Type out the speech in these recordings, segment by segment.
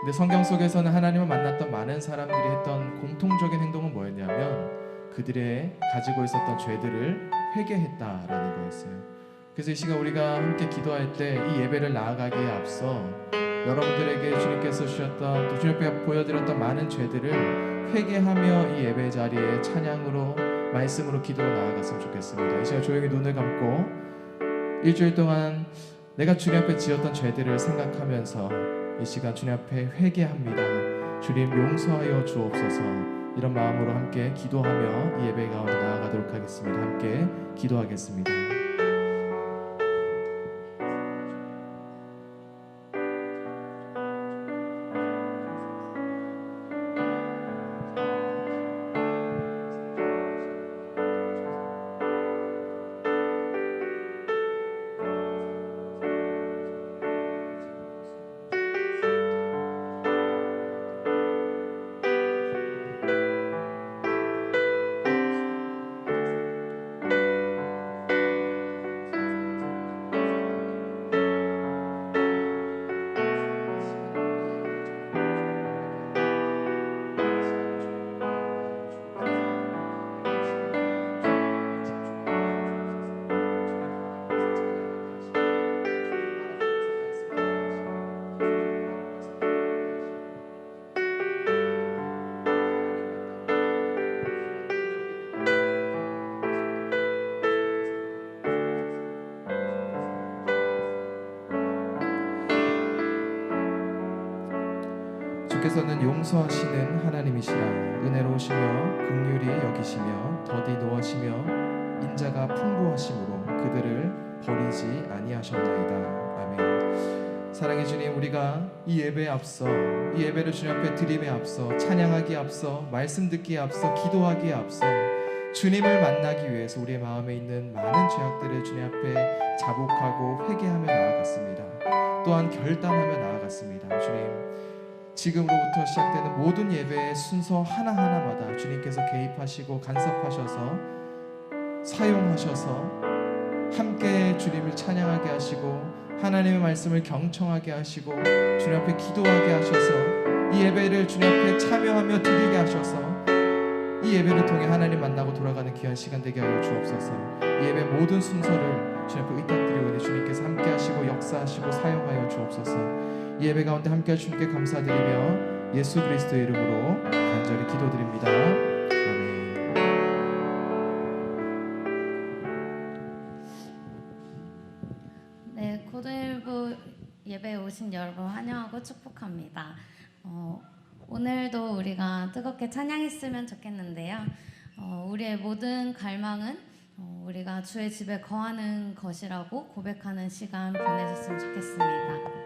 근데 성경 속에서는 하나님을 만났던 많은 사람들이 했던 공통적인 행동은 뭐였냐면 그들의 가지고 있었던 죄들을 회개했다라는 거였어요. 그래서 이 시간 우리가 함께 기도할 때 이 예배를 나아가기에 앞서 여러분들에게 주님께서 주셨던 또 주님 앞에 보여드렸던 많은 죄들을 회개하며 이 예배 자리에 찬양으로 말씀으로 기도로 나아갔으면 좋겠습니다. 이 시간 조용히 눈을 감고 일주일 동안 내가 주님 앞에 지었던 죄들을 생각하면서 이 시간 주님 앞에 회개합니다. 주님 용서하여 주옵소서. 이런 마음으로 함께 기도하며 이 예배 가운데 나아가도록 하겠습니다. 함께 기도하겠습니다. 주께서는 용서하시는 하나님이시라. 은혜로우시며 긍휼히 여기시며 더디 노하시며 인자가 풍부하심으로 그들을 버리지 아니하셨나이다. 아멘. 사랑의 주님, 우리가 이 예배에 앞서 이 예배를 주님 앞에 드림에 앞서 찬양하기에 앞서 말씀 듣기에 앞서 기도하기에 앞서 주님을 만나기 위해서 우리의 마음에 있는 많은 죄악들을 주님 앞에 자복하고 회개하며 나아갔습니다. 또한 결단하며 나아갔습니다. 주님, 지금으로부터 시작되는 모든 예배의 순서 하나하나마다 주님께서 개입하시고 간섭하셔서 사용하셔서 함께 주님을 찬양하게 하시고 하나님의 말씀을 경청하게 하시고 주님 앞에 기도하게 하셔서 이 예배를 주님 앞에 참여하며 드리게 하셔서 이 예배를 통해 하나님 만나고 돌아가는 귀한 시간 되게 하여 주옵소서. 이 예배 모든 순서를 주님 앞에 의탁드리오니 주님께서 함께 하시고 역사하시고 사용하여 주옵소서. 이 예배 가운데 함께 하신 주님께 감사드리며 예수 그리스도의 이름으로 간절히 기도드립니다. 아멘. 네, 고등일부 예배에 오신 여러분 환영하고 축복합니다. 오늘도 우리가 뜨겁게 찬양했으면 좋겠는데요. 우리의 모든 갈망은 우리가 주의 집에 거하는 것이라고 고백하는 시간 보내셨으면 좋겠습니다.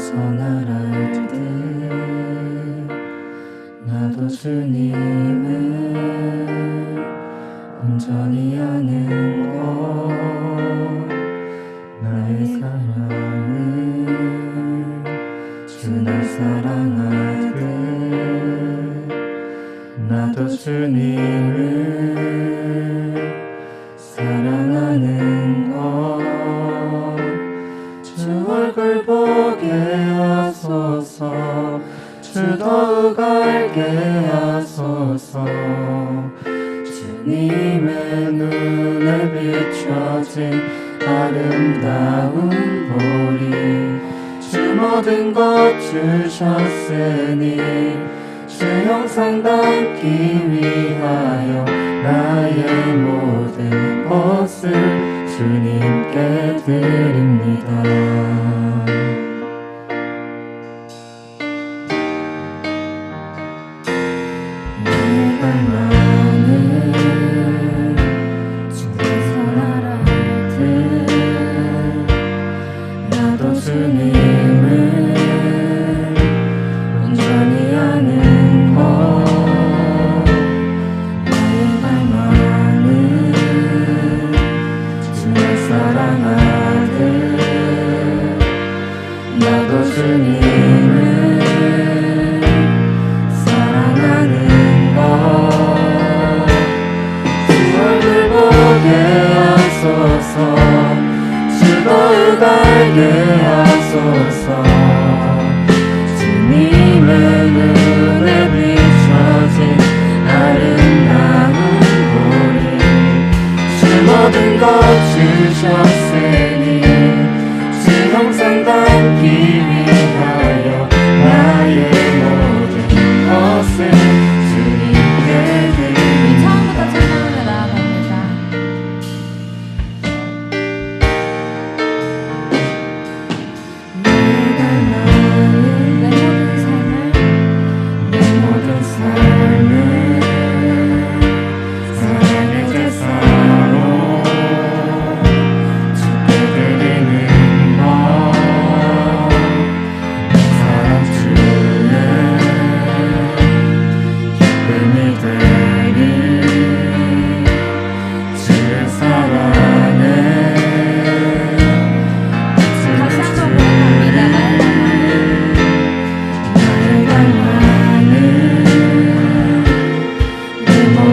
날 알듯 나도 주님을 온전히 아는 것 나의 사랑은 주 날 사랑하듯 나도 주님을 사랑하는 것 주 얼굴 보게 하소서 주 더욱 알게 하소서 주님의 눈에 비춰진 아름다운 보리 주 모든 것 주셨으니 주 형상 담기 위하여 나의 모든 것을 주님께 드립니다. 나의 갈망은 주께서 날 알듯 나도 주님을 온전히 아는 것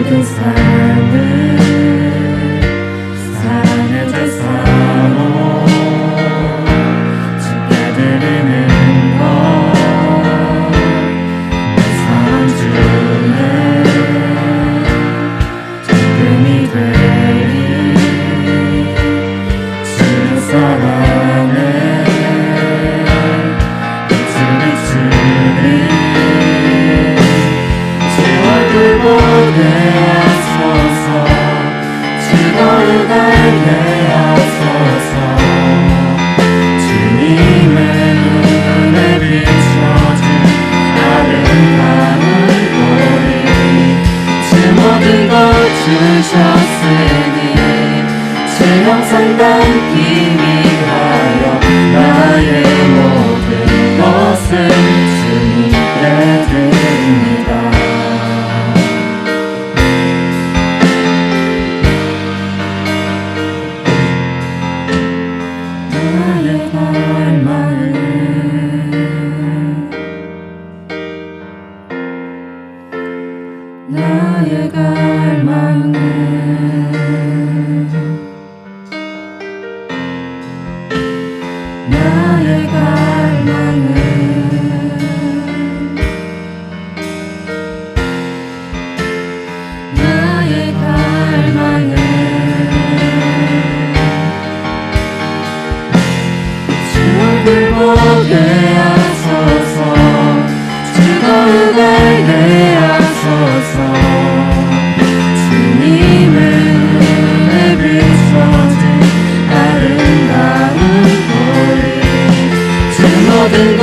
모든 삶을 사랑의 제사로 주께 드리는 것내 삶 중에 기쁨이 되리 주의 사랑에 빛을 비추리 주 얼굴 보게 하소서 주 거룩 알게 하소서 주님의 눈에 비춰진 아름다운 보리 주 모든 것 주셨으니 주 형상 닮기 위하여 나의 모든 것을 주님께 드립니다. 나의 갈망은 나의 갈망은 나의 갈망은 나의 갈망은 주 얼굴 보게 하소서 주 거룩 알게 하소서 주님의 눈에 비춰진 아름다운 보리 주 모든 것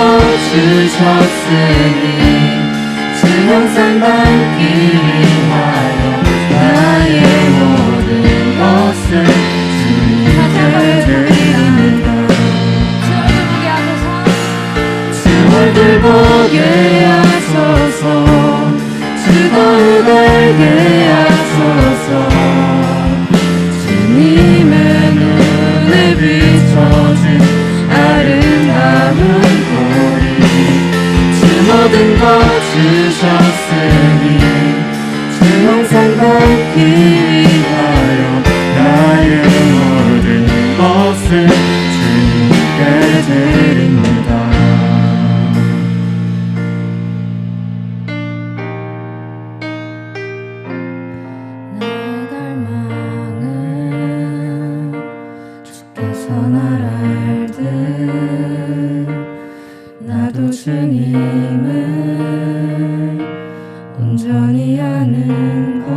주셨으니 주 형상 닮기 위하여 나의 모든 것을 주님께 드립니다. 주 얼굴 보게 하소서 주 거룩 알게 하소서 주님의 눈에 비춰진 아름다운 보리 주 모든 것 주셨으니 주 형상 닮기 위하여 나의 모든 것을 주님께 드립니다. 나의 갈망은 주께서 날 알듯 나도 주님을 온전히 아는 것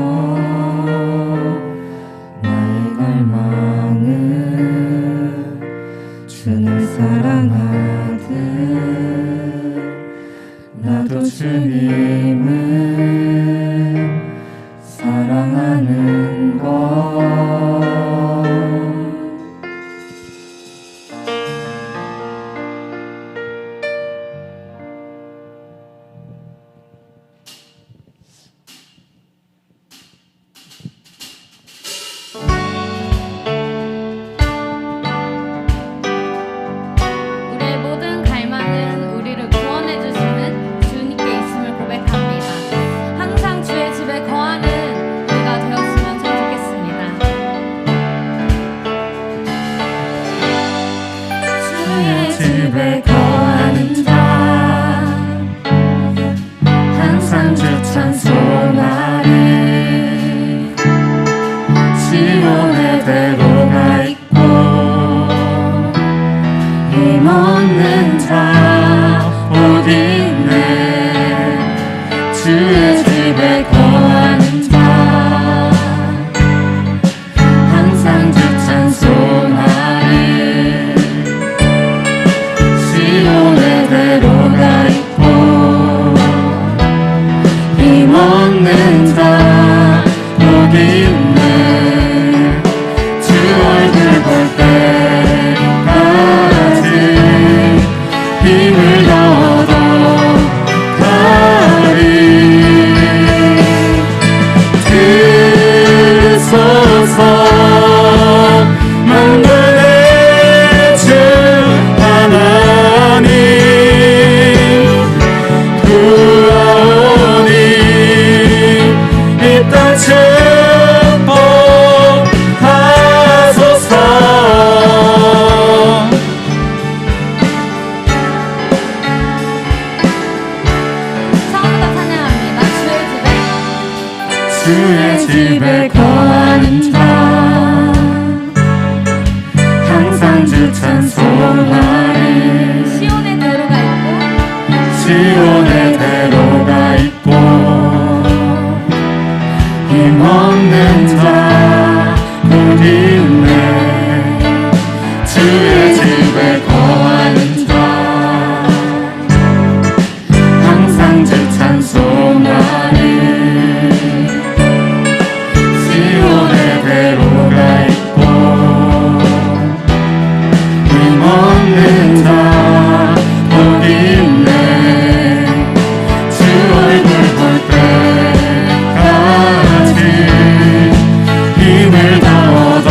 나의 갈망은 주를 사랑하듯 나도 주님을 사랑하는 것 우리의 모든 갈망은 우리를 구원해 주시는 주님께 있음을 고백합니다. 항상 주의 집에 거하는 우리가 되었으면 주의 집에 거하는 자 항상 주 찬송하리. 시온의 대로가 있고 시온의 대로가 있고 힘없는 자 곧 있네. 주의 집에 거하는 자 항상 주 찬송하리. 시온의 대로가 있고 힘없는 자 곧 있네. 주 얼굴 볼 때까지 힘을 다 얻어가리.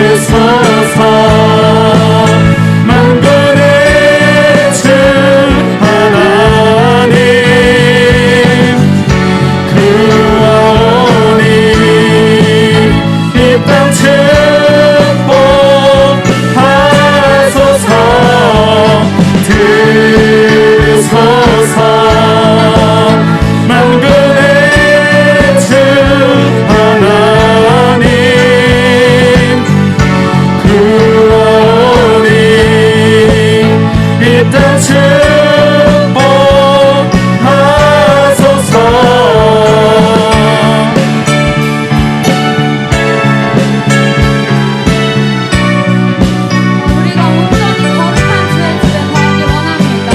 들으소서 만군의 주 하나님 구하오니 이 땅 축복하소서. 들으소서 만군의 주 하나님 구하오니 이 땅 축복하소서. 우리가 온전히 거룩한 주의 집에 거하기 원합니다.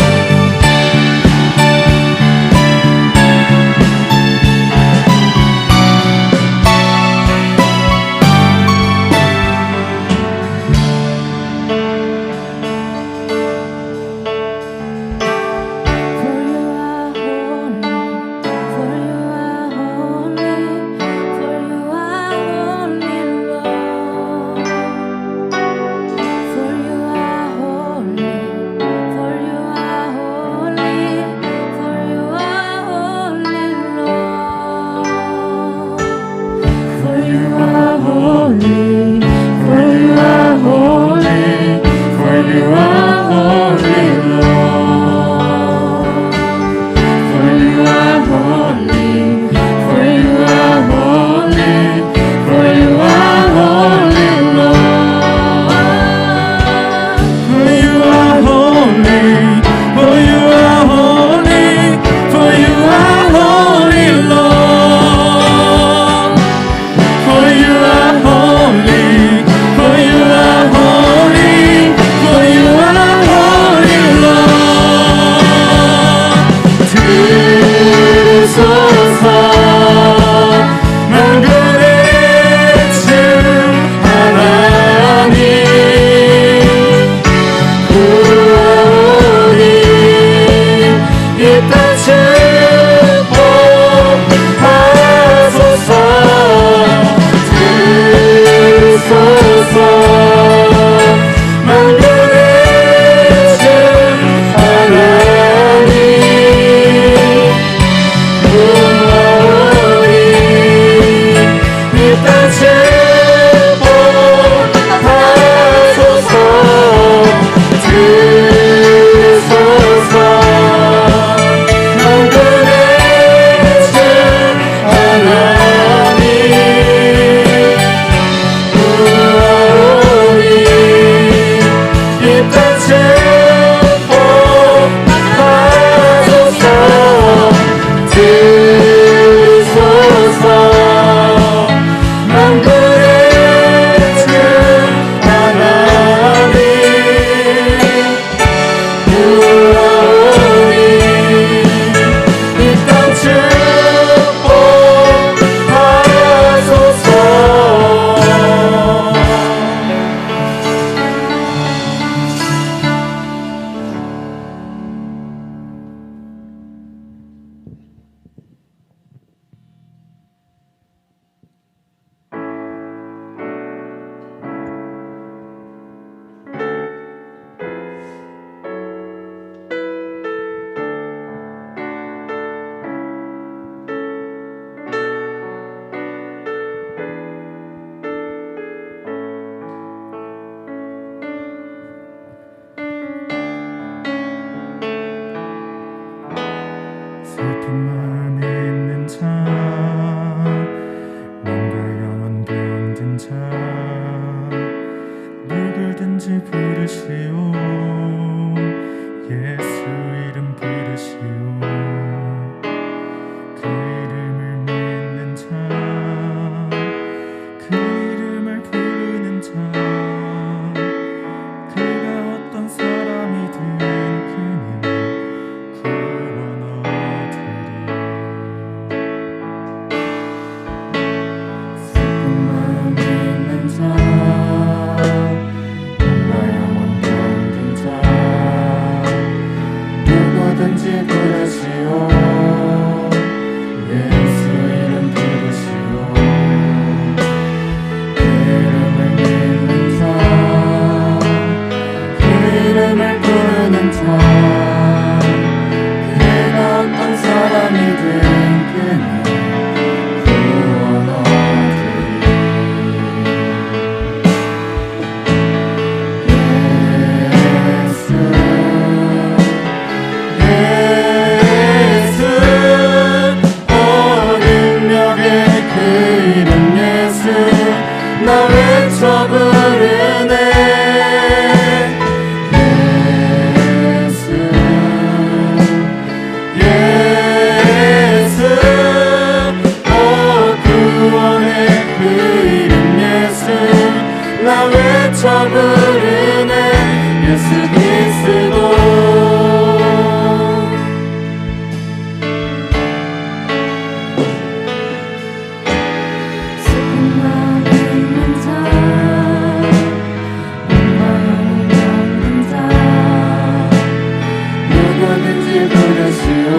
뭐든지 부르시오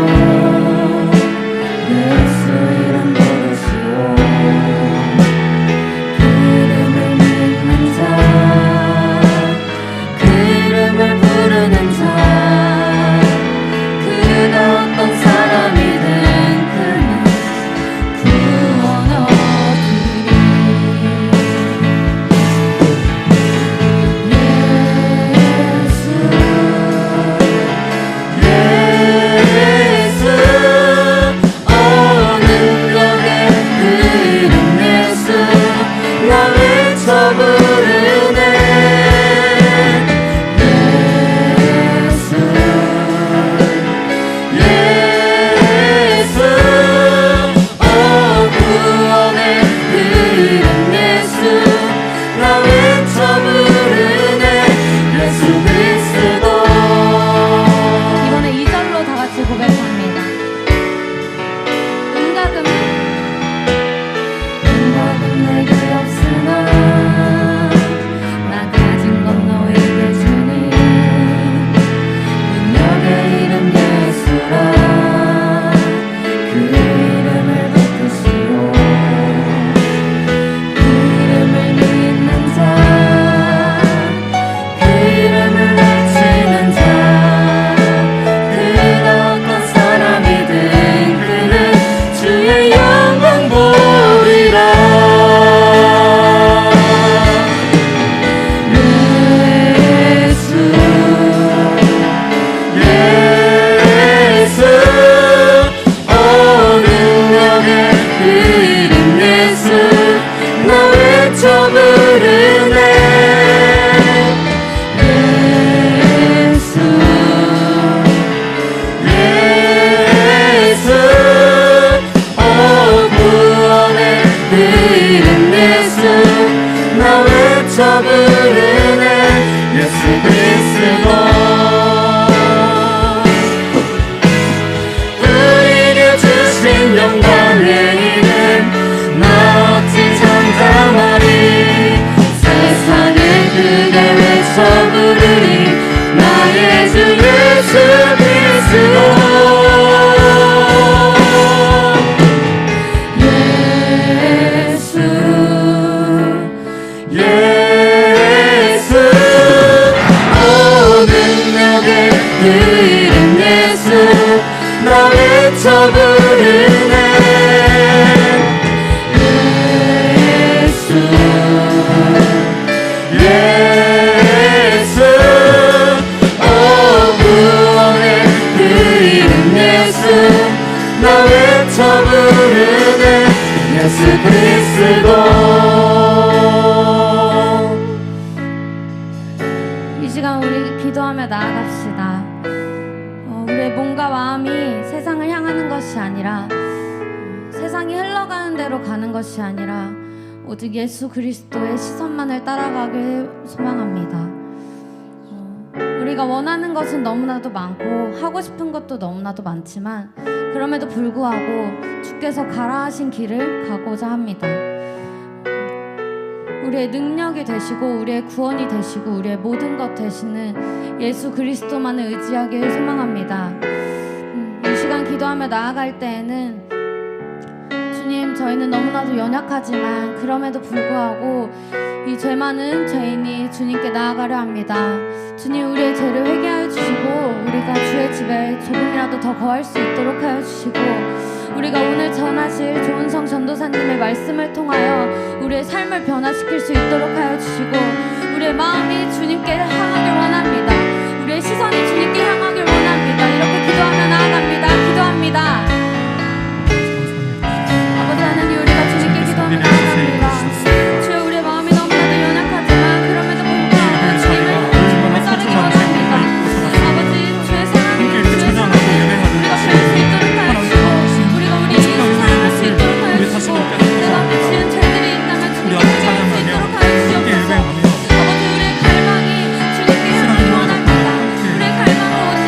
예수 이름 부르시오 그 이름을 믿는 자 그 이름을 부르는 자 그가 어떤 사람이든 그는 구원 얻으리 예수 오 능력의 그 이름 예수 나 외쳐 부르네 예수 예수 오 구원의 그 이름 예수 나 외쳐 부르네 예수 그리스도 이번에 2절로 다 같이 고백합니다. 응답은 내게 없으나 나 가진 건 너에게 주니 능력의 이름 예수라 그 이름을 붙드시오 그 이름을 믿는 자 그 이름을 외치는 자 그가 어떤 사람이든 그는 주의 영광 보리라 예수 예수 오 능력의 그 이름 예수 나 외쳐 부르네 예수 예수 오 구원의 그 이름 예수 나 외쳐 부르네 예수 그리스도 우리를 주신 영광의 이름 나 어찌 잠잠하리 세상을 크게 외쳐 부르리 나의 주 예수 그리스도 예수 예수 오 능력의 그 이름 예수 나 외쳐 부르네 예수 예수 오 구원의 그 이름 예수 나 외쳐 부르네 예수 그리스도 이 시간 우리 기도하며 나아갑시다. 우리의 몸과 마음이 세상을 향하는 것이 아니라 세상이 흘러가는 대로 가는 것이 아니라 오직 예수 그리스도의 시선만을 따라가길 소망합니다. 우리가 원하는 것은 너무나도 많고 하고 싶은 것도 너무나도 많지만 그럼에도 불구하고 주께서 가라 하신 길을 가고자 합니다. 우리의 능력이 되시고 우리의 구원이 되시고 우리의 모든 것 되시는 예수 그리스도만을 의지하길 소망합니다. 이 시간 기도하며 나아갈 때에는 주님, 저희는 너무나도 연약하지만 그럼에도 불구하고 이 죄 많은 죄인이 주님께 나아가려 합니다. 주님, 우리의 죄를 회개하여 주시고 우리가 주의 집에 조금이라도 더 거할 수 있도록 하여 주시고 우리가 오늘 전하실 조은성 전도사님의 말씀을 통하여 우리의 삶을 변화시킬 수 있도록 하여 주시고 우리의 마음이 주님께 향하길 원합니다. 우리의 시선이 주님께 향하길 원합니다. 이렇게 기도하며 나아갑니다. 기도합니다. 아버지 하나님, 우리가 주님께 기도하며 나아갑니다. 주여, 우리의 마음이 너무나도 연약하지만 그럼에도 불구하고 주님을 따르기 원합니다. 아버지, 주의 사랑을 우리가 배울 수 있도록 하여 주시고 우리가 우리 인생을 살아갈 수 있도록 하여 주시고 내가 앞에 지은 죄들이 있다면 주님께 회개할 수 있도록 하여 주시옵소서. 아버지, 우리의 갈망이 주님께 향하길 원합니다. 우리의 갈망은 오직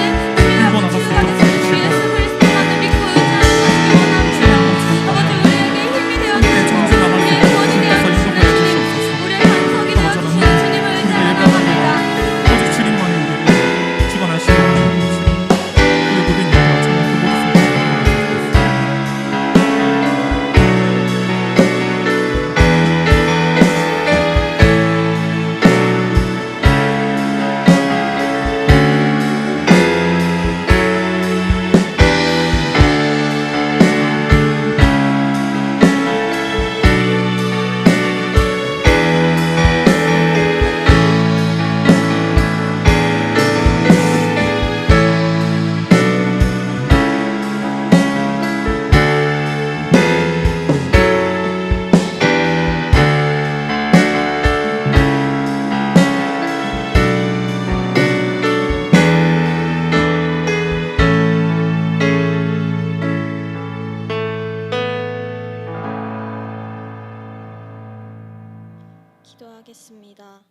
기도하겠습니다.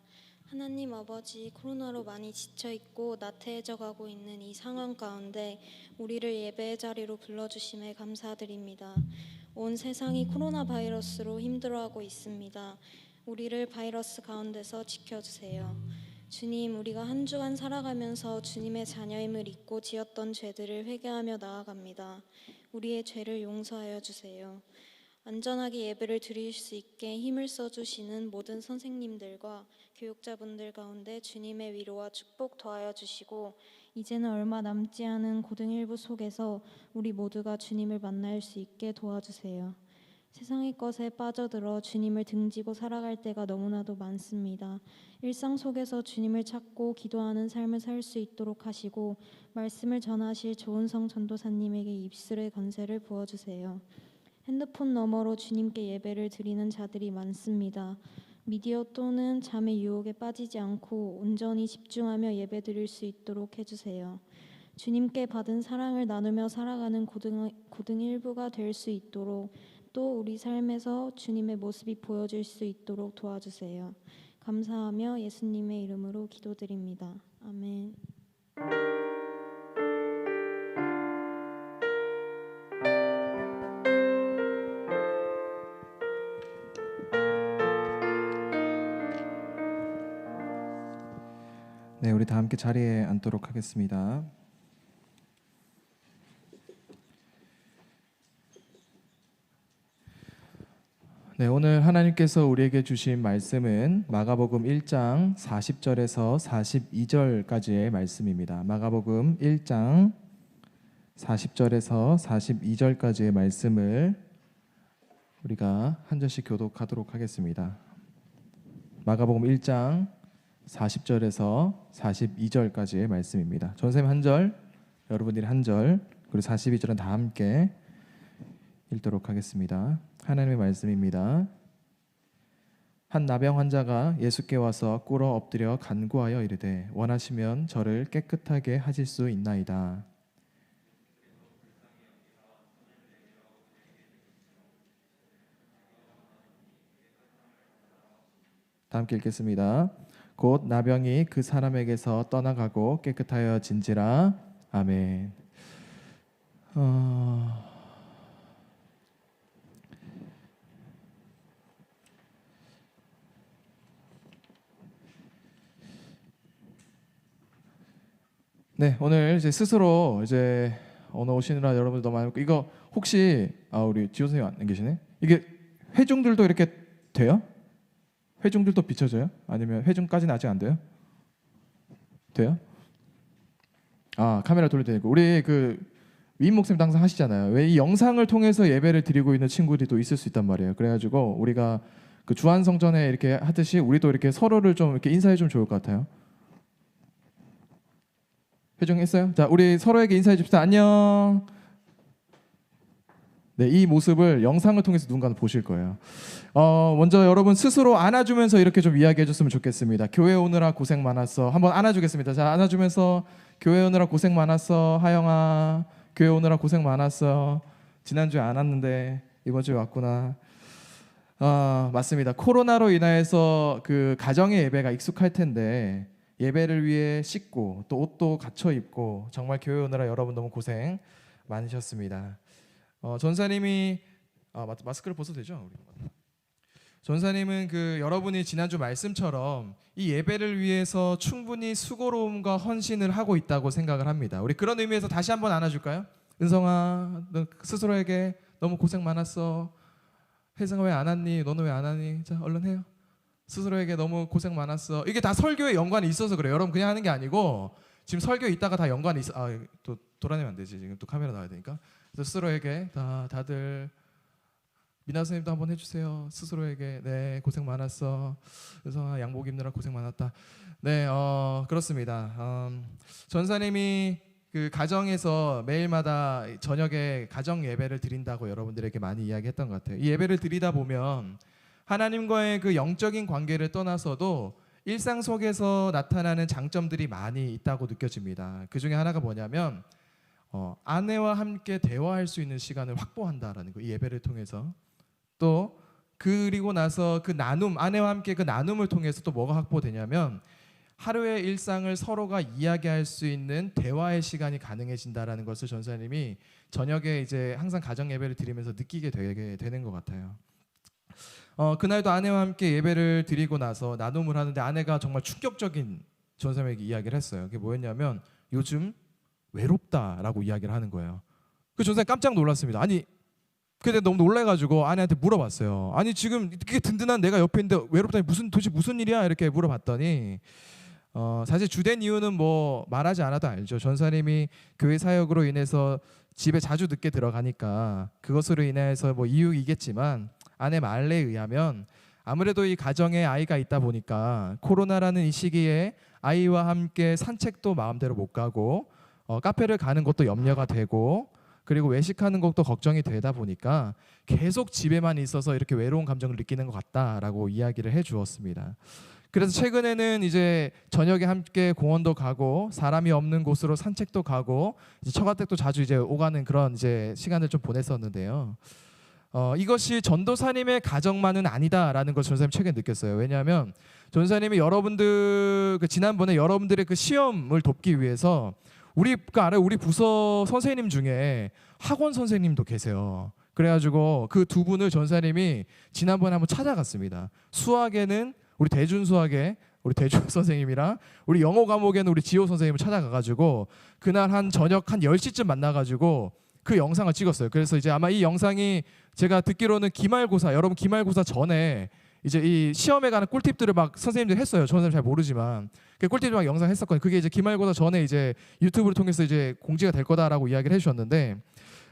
하나님 아버지, 코로나로 많이 지쳐있고 나태해져가고 있는 이 상황 가운데 우리를 예배의 자리로 불러주심에 감사드립니다. 온 세상이 코로나 바이러스로 힘들어하고 있습니다. 우리를 바이러스 가운데서 지켜주세요. 주님, 우리가 한 주간 살아가면서 주님의 자녀임을 잊고 지었던 죄들을 회개하며 나아갑니다. 우리의 죄를 용서하여 주세요. 안전하게 예배를 드릴 수 있게 힘을 써주시는 모든 선생님들과 교육자분들 가운데 주님의 위로와 축복 더하여 주시고, 이제는 얼마 남지 않은 고등 1부 속에서 우리 모두가 주님을 만날 수 있게 도와주세요. 세상의 것에 빠져들어 주님을 등지고 살아갈 때가 너무나도 많습니다. 일상 속에서 주님을 찾고 기도하는 삶을 살 수 있도록 하시고, 말씀을 전하실 조은성 전도사님에게 입술의 건세를 부어주세요. 핸드폰 너머로 주님께 예배를 드리는 자들이 많습니다. 미디어 또는 잠의 유혹에 빠지지 않고 온전히 집중하며 예배 드릴 수 있도록 해주세요. 주님께 받은 사랑을 나누며 살아가는 고등 1부가 될 수 있도록, 또 우리 삶에서 주님의 모습이 보여질 수 있도록 도와주세요. 감사하며 예수님의 이름으로 기도드립니다. 아멘. 네, 우리 다 함께 자리에 앉도록 하겠습니다. 네, 오늘 하나님께서 우리에게 주신 말씀은 마가복음 1장 40절에서 42절까지의 말씀입니다. 마가복음 1장 40절에서 42절까지의 말씀을 우리가 한 절씩 교독하도록 하겠습니다. 마가복음 1장 40절에서 42절까지의 말씀입니다. 전쌤 한 절, 여러분들이 한 절, 그리고 42절은 다 함께 읽도록 하겠습니다. 하나님의 말씀입니다. 한 나병 환자가 예수께 와서 꿇어 엎드려 간구하여 이르되, 원하시면 저를 깨끗하게 하실 수 있나이다. 다 함께 읽겠습니다. 곧 나병이 그 사람에게서 떠나가고 깨끗하여진지라. 아멘. 네, 오늘 이제 스스로 이제 오늘 오시느라 여러분들 너무 많고, 이거 혹시 우리 지호 선생님 안 계시네? 이게 회중들도 이렇게 돼요? 회중들도 비춰져요? 아니면 회중까지는 아직 안 돼요? 돼요? 카메라 돌려도 되고. 우리 그 위임 목사님도 항상 하시잖아요. 왜 이 영상을 통해서 예배를 드리고 있는 친구들이 또 있을 수 있단 말이에요. 그래가지고 우리가 그 주한 성전에 이렇게 하듯이 우리도 이렇게 서로를 좀 이렇게 인사해 주면 좋을 것 같아요. 회중했어요? 자, 우리 서로에게 인사해 줍시다. 안녕. 네, 이 모습을 영상을 통해서 누군가는 보실 거예요. 먼저 여러분 스스로 안아주면서 이렇게 좀 이야기해 줬으면 좋겠습니다. 교회 오느라 고생 많았어. 한번 안아주겠습니다. 자, 안아주면서 교회 오느라 고생 많았어. 하영아, 교회 오느라 고생 많았어. 지난주에 안 왔는데 이번 주에 왔구나. 맞습니다. 코로나로 인하여서 그 가정의 예배가 익숙할 텐데, 예배를 위해 씻고 또 옷도 갖춰 입고 정말 교회 오느라 여러분 너무 고생 많으셨습니다. 전사님이 마스크를 벗어도 되죠? 전사님은 그 여러분이 지난주 말씀처럼 이 예배를 위해서 충분히 수고로움과 헌신을 하고 있다고 생각을 합니다. 우리 그런 의미에서 다시 한번 안아줄까요? 은성아, 너 스스로에게 너무 고생 많았어. 혜성아 왜 안 왔니? 너는 왜 안 왔니? 자, 얼른 해요. 스스로에게 너무 고생 많았어. 이게 다 설교에 연관이 있어서 그래요. 여러분 그냥 하는 게 아니고 지금 설교에 있다가 다 연관이 있어. 또 돌아내면 안 되지. 지금 또 카메라 나와야 되니까. 그래서 스스로에게 다들 미나 선생님도 한번 해주세요. 스스로에게 네 고생 많았어. 그래서 양복 입느라 고생 많았다. 네, 그렇습니다. 전사님이 그 가정에서 매일마다 저녁에 가정 예배를 드린다고 여러분들에게 많이 이야기했던 것 같아요. 이 예배를 드리다 보면 하나님과의 그 영적인 관계를 떠나서도 일상 속에서 나타나는 장점들이 많이 있다고 느껴집니다. 그 중에 하나가 뭐냐면 아내와 함께 대화할 수 있는 시간을 확보한다라는 거. 이 예배를 통해서 또 그리고 나서 그 나눔, 아내와 함께 그 나눔을 통해서 또 뭐가 확보되냐면 하루의 일상을 서로가 이야기할 수 있는 대화의 시간이 가능해진다라는 것을 전사님이 저녁에 이제 항상 가정 예배를 드리면서 느끼게 되게 되는 것 같아요. 그날도 아내와 함께 예배를 드리고 나서 나눔을 하는데 아내가 정말 충격적인 전사님에게 이야기를 했어요. 그게 뭐였냐면 요즘 외롭다라고 이야기를 하는 거예요. 그 전사님 깜짝 놀랐습니다. 아니 근데 너무 놀래가지고 아내한테 물어봤어요. 아니 지금 이렇게 든든한 내가 옆에 있는데 외롭다니 도대체 무슨 일이야? 이렇게 물어봤더니 사실 주된 이유는 뭐 말하지 않아도 알죠. 전사님이 교회 사역으로 인해서 집에 자주 늦게 들어가니까 그것으로 인해서 뭐 이유이겠지만 아내 말에 의하면 아무래도 이 가정에 아이가 있다 보니까 코로나라는 이 시기에 아이와 함께 산책도 마음대로 못 가고 카페를 가는 것도 염려가 되고 그리고 외식하는 것도 걱정이 되다 보니까 계속 집에만 있어서 이렇게 외로운 감정을 느끼는 것 같다라고 이야기를 해주었습니다. 그래서 최근에는 이제 저녁에 함께 공원도 가고 사람이 없는 곳으로 산책도 가고 이제 처가댁도 자주 이제 오가는 그런 이제 시간을 좀 보냈었는데요. 이것이 전도사님의 가정만은 아니다라는 걸 전사님 최근에 느꼈어요. 왜냐하면 전사님이 여러분들 지난번에 여러분들의 그 시험을 돕기 위해서 우리 부서 선생님 중에 학원 선생님도 계세요. 그래가지고 그 두 분을 전사님이 지난번에 한번 찾아갔습니다. 수학에는 우리 대준 수학에 우리 대준 선생님이랑 우리 영어 과목에는 우리 지호 선생님을 찾아가가지고 그날 한 저녁 한 10시쯤 만나가지고 그 영상을 찍었어요. 그래서 이제 아마 이 영상이 제가 듣기로는 기말고사 여러분 기말고사 전에 이제 이 시험에 관한 꿀팁들을 막 선생님들이 했어요. 저 선생님 잘 모르지만 그 꿀팁 막 영상 했었거든요. 그게 이제 기말고사 전에 이제 유튜브를 통해서 이제 공지가 될 거다라고 이야기를 해주셨는데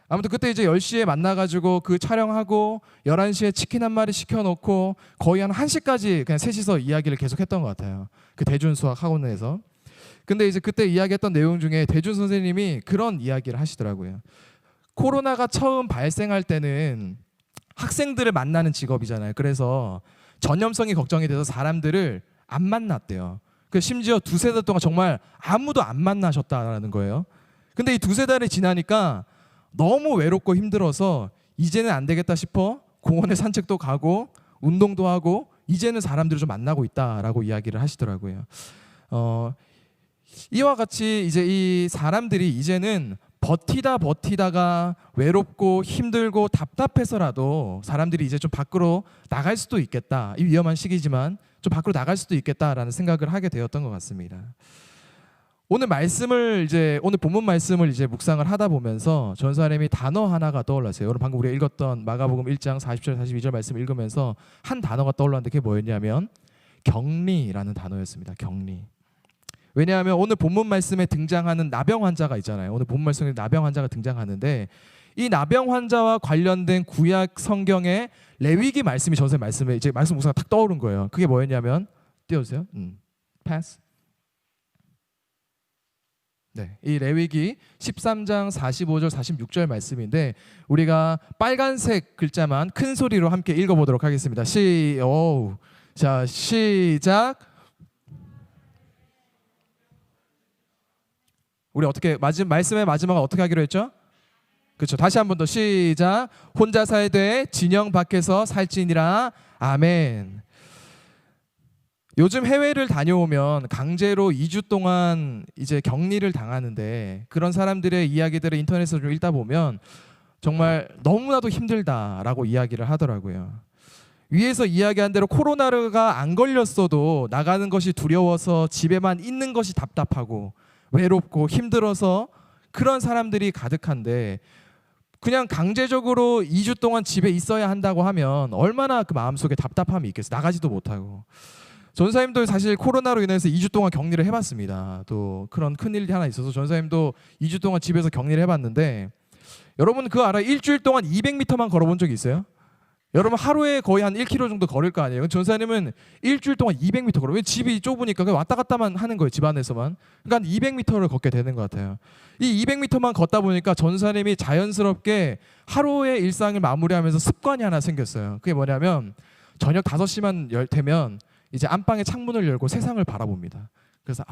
아무튼 그때 이제 10시에 만나가지고 그 촬영하고 11시에 치킨 한 마리 시켜놓고 거의 한 1시까지 그냥 셋이서 이야기를 계속 했던 것 같아요. 그 대준 수학 학원에서. 근데 이제 그때 이야기했던 내용 중에 대준 선생님이 그런 이야기를 하시더라고요. 코로나가 처음 발생할 때는 학생들을 만나는 직업이잖아요. 그래서 전염성이 걱정이 돼서 사람들을 안 만났대요. 그 심지어 2-3달 동안 정말 아무도 안 만나셨다라는 거예요. 근데 이 2-3달이 지나니까 너무 외롭고 힘들어서 이제는 안 되겠다 싶어 공원에 산책도 가고 운동도 하고 이제는 사람들을 좀 만나고 있다라고 이야기를 하시더라고요. 이와 같이 이제 이 사람들이 이제는 버티다가 외롭고 힘들고 답답해서라도 사람들이 이제 좀 밖으로 나갈 수도 있겠다. 이 위험한 시기지만 좀 밖으로 나갈 수도 있겠다라는 생각을 하게 되었던 것 같습니다. 오늘 본문 말씀을 이제 묵상을 하다 보면서 전사님이 단어 하나가 떠올랐어요. 오늘 방금 우리가 읽었던 마가복음 1장 40절 42절 말씀 읽으면서 한 단어가 떠올랐는데 그게 뭐였냐면 격리라는 단어였습니다. 격리. 왜냐하면 오늘 본문 말씀에 등장하는 나병 환자가 있잖아요. 오늘 본문 말씀에 나병 환자가 등장하는데 이 나병 환자와 관련된 구약 성경의 레위기 말씀이 전사님 말씀에 이제 말씀 묵상가 딱 떠오른 거예요. 그게 뭐였냐면 띄워주세요. 패스. 네, 이 레위기 13장 45절 46절 말씀인데 우리가 빨간색 글자만 큰 소리로 함께 읽어보도록 하겠습니다. 자, 시작. 우리 어떻게 말씀의 마지막은 어떻게 하기로 했죠? 그렇죠. 다시 한 번 더 시작. 혼자 살되 진영 밖에서 살지니라. 아멘. 요즘 해외를 다녀오면 강제로 2주 동안 이제 격리를 당하는데 그런 사람들의 이야기들을 인터넷에서 좀 읽다 보면 정말 너무나도 힘들다라고 이야기를 하더라고요. 위에서 이야기한 대로 코로나가 안 걸렸어도 나가는 것이 두려워서 집에만 있는 것이 답답하고 외롭고 힘들어서 그런 사람들이 가득한데 그냥 강제적으로 2주 동안 집에 있어야 한다고 하면 얼마나 그 마음속에 답답함이 있겠어요. 나가지도 못하고. 전사님도 사실 코로나로 인해서 2주 동안 격리를 해봤습니다. 또 그런 큰일이 하나 있어서 전사님도 2주 동안 집에서 격리를 해봤는데 여러분 그거 알아요? 일주일 동안 200m만 걸어본 적이 있어요? 여러분 하루에 거의 한 1km 정도 걸을 거 아니에요? 전사님은 일주일 동안 200m 걸어요. 왜 집이 좁으니까 그냥 왔다 갔다만 하는 거예요. 집 안에서만. 그러니까 200m를 걷게 되는 것 같아요. 이 200m만 걷다 보니까 전사님이 자연스럽게 하루의 일상을 마무리하면서 습관이 하나 생겼어요. 그게 뭐냐면 저녁 5시만 되면 이제 안방의 창문을 열고 세상을 바라봅니다. 그래서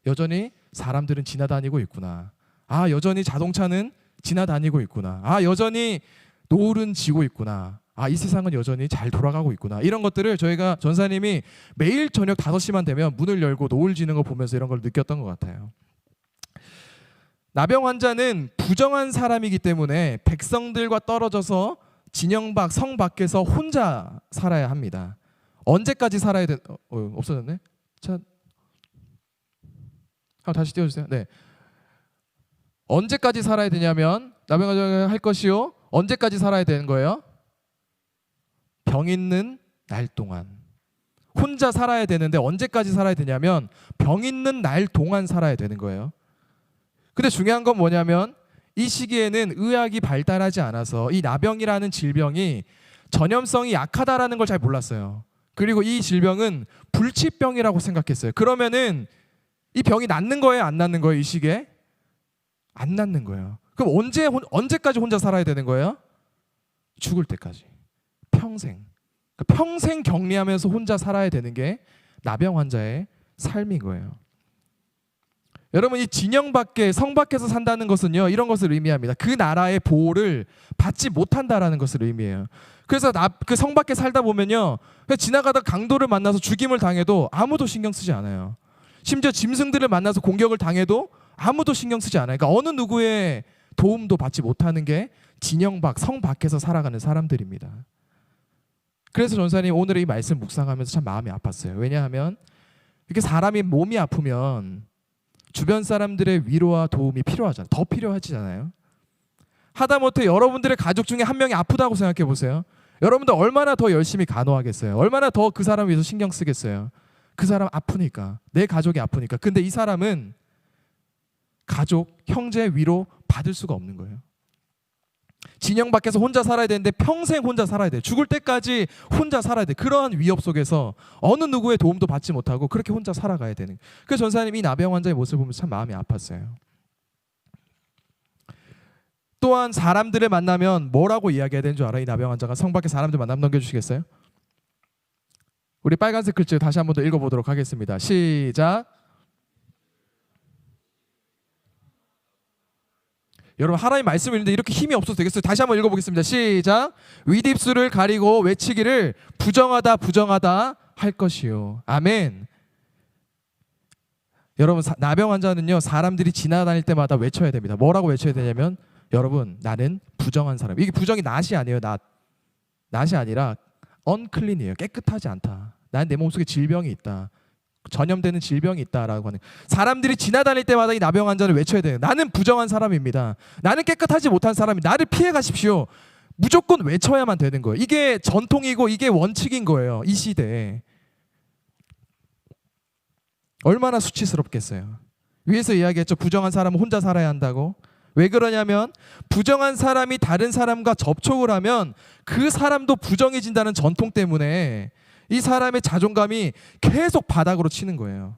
여전히 사람들은 지나다니고 있구나. 여전히 자동차는 지나다니고 있구나. 여전히 노을은 지고 있구나. 아, 이 세상은 여전히 잘 돌아가고 있구나. 이런 것들을 저희가 전사님이 매일 저녁 5시만 되면 문을 열고 노을 지는 거 보면서 이런 걸 느꼈던 것 같아요. 나병 환자는 부정한 사람이기 때문에 백성들과 떨어져서 진영 밖, 성 밖에서 혼자 살아야 합니다. 언제까지 살아야 돼? 없어졌네. 자, 한번 다시 띄워주세요. 네. 언제까지 살아야 되냐면 나병 환자가 할 것이요. 언제까지 살아야 되는 거예요? 병 있는 날 동안. 혼자 살아야 되는데 언제까지 살아야 되냐면 병 있는 날 동안 살아야 되는 거예요. 근데 중요한 건 뭐냐면 이 시기에는 의학이 발달하지 않아서 이 나병이라는 질병이 전염성이 약하다라는 걸 잘 몰랐어요. 그리고 이 질병은 불치병이라고 생각했어요. 그러면은 이 병이 낫는 거예요, 안 낫는 거예요? 이 시기에? 안 낫는 거예요. 그럼 언제까지 혼자 살아야 되는 거예요? 죽을 때까지. 평생. 그러니까 평생 격리하면서 혼자 살아야 되는 게 나병 환자의 삶인 거예요. 여러분, 이 진영 밖에, 성 밖에서 산다는 것은요, 이런 것을 의미합니다. 그 나라의 보호를 받지 못한다라는 것을 의미해요. 그래서 그 성 밖에 살다 보면요, 지나가다 강도를 만나서 죽임을 당해도 아무도 신경 쓰지 않아요. 심지어 짐승들을 만나서 공격을 당해도 아무도 신경 쓰지 않아요. 그러니까 어느 누구의 도움도 받지 못하는 게 진영 밖, 성 밖에서 살아가는 사람들입니다. 그래서 전사님 오늘 이 말씀 묵상하면서 참 마음이 아팠어요. 왜냐하면 이렇게 사람이 몸이 아프면 주변 사람들의 위로와 도움이 필요하잖아요. 더 필요하잖아요. 하다못해 여러분들의 가족 중에 한 명이 아프다고 생각해 보세요. 여러분들 얼마나 더 열심히 간호하겠어요. 얼마나 더 그 사람 위해서 신경 쓰겠어요. 그 사람 아프니까, 내 가족이 아프니까. 근데 이 사람은 가족, 형제 위로 받을 수가 없는 거예요. 진영 밖에서 혼자 살아야 되는데 평생 혼자 살아야 돼. 죽을 때까지 혼자 살아야 돼. 그러한 위협 속에서 어느 누구의 도움도 받지 못하고 그렇게 혼자 살아가야 되는. 그래서 전사님이 이 나병 환자의 모습을 보면서 참 마음이 아팠어요. 또한 사람들을 만나면 뭐라고 이야기해야 되는 줄 알아요? 이 나병 환자가 성 밖에 사람들 만나면 넘겨주시겠어요? 우리 빨간색 글자 다시 한 번 더 읽어보도록 하겠습니다. 시작. 여러분, 하나님 말씀을 읽는데 이렇게 힘이 없어도 되겠어요? 다시 한번 읽어보겠습니다. 시작. 윗입술을 가리고 외치기를 부정하다 부정하다 할 것이요. 아멘. 여러분, 나병 환자는요, 사람들이 지나다닐 때마다 외쳐야 됩니다. 뭐라고 외쳐야 되냐면, 여러분, 나는 부정한 사람. 이게 부정이 낫이 아니에요. 낫이 아니라 unclean이에요. 깨끗하지 않다. 난 내 몸속에 질병이 있다. 전염되는 질병이 있다라고 하는. 사람들이 지나다닐 때마다 이 나병 환자를 외쳐야 돼요. 나는 부정한 사람입니다. 나는 깨끗하지 못한 사람이, 나를 피해 가십시오. 무조건 외쳐야만 되는 거예요. 이게 전통이고 이게 원칙인 거예요. 이 시대에. 얼마나 수치스럽겠어요. 위에서 이야기했죠. 부정한 사람은 혼자 살아야 한다고. 왜 그러냐면 부정한 사람이 다른 사람과 접촉을 하면 그 사람도 부정해진다는 전통 때문에 이 사람의 자존감이 계속 바닥으로 치는 거예요.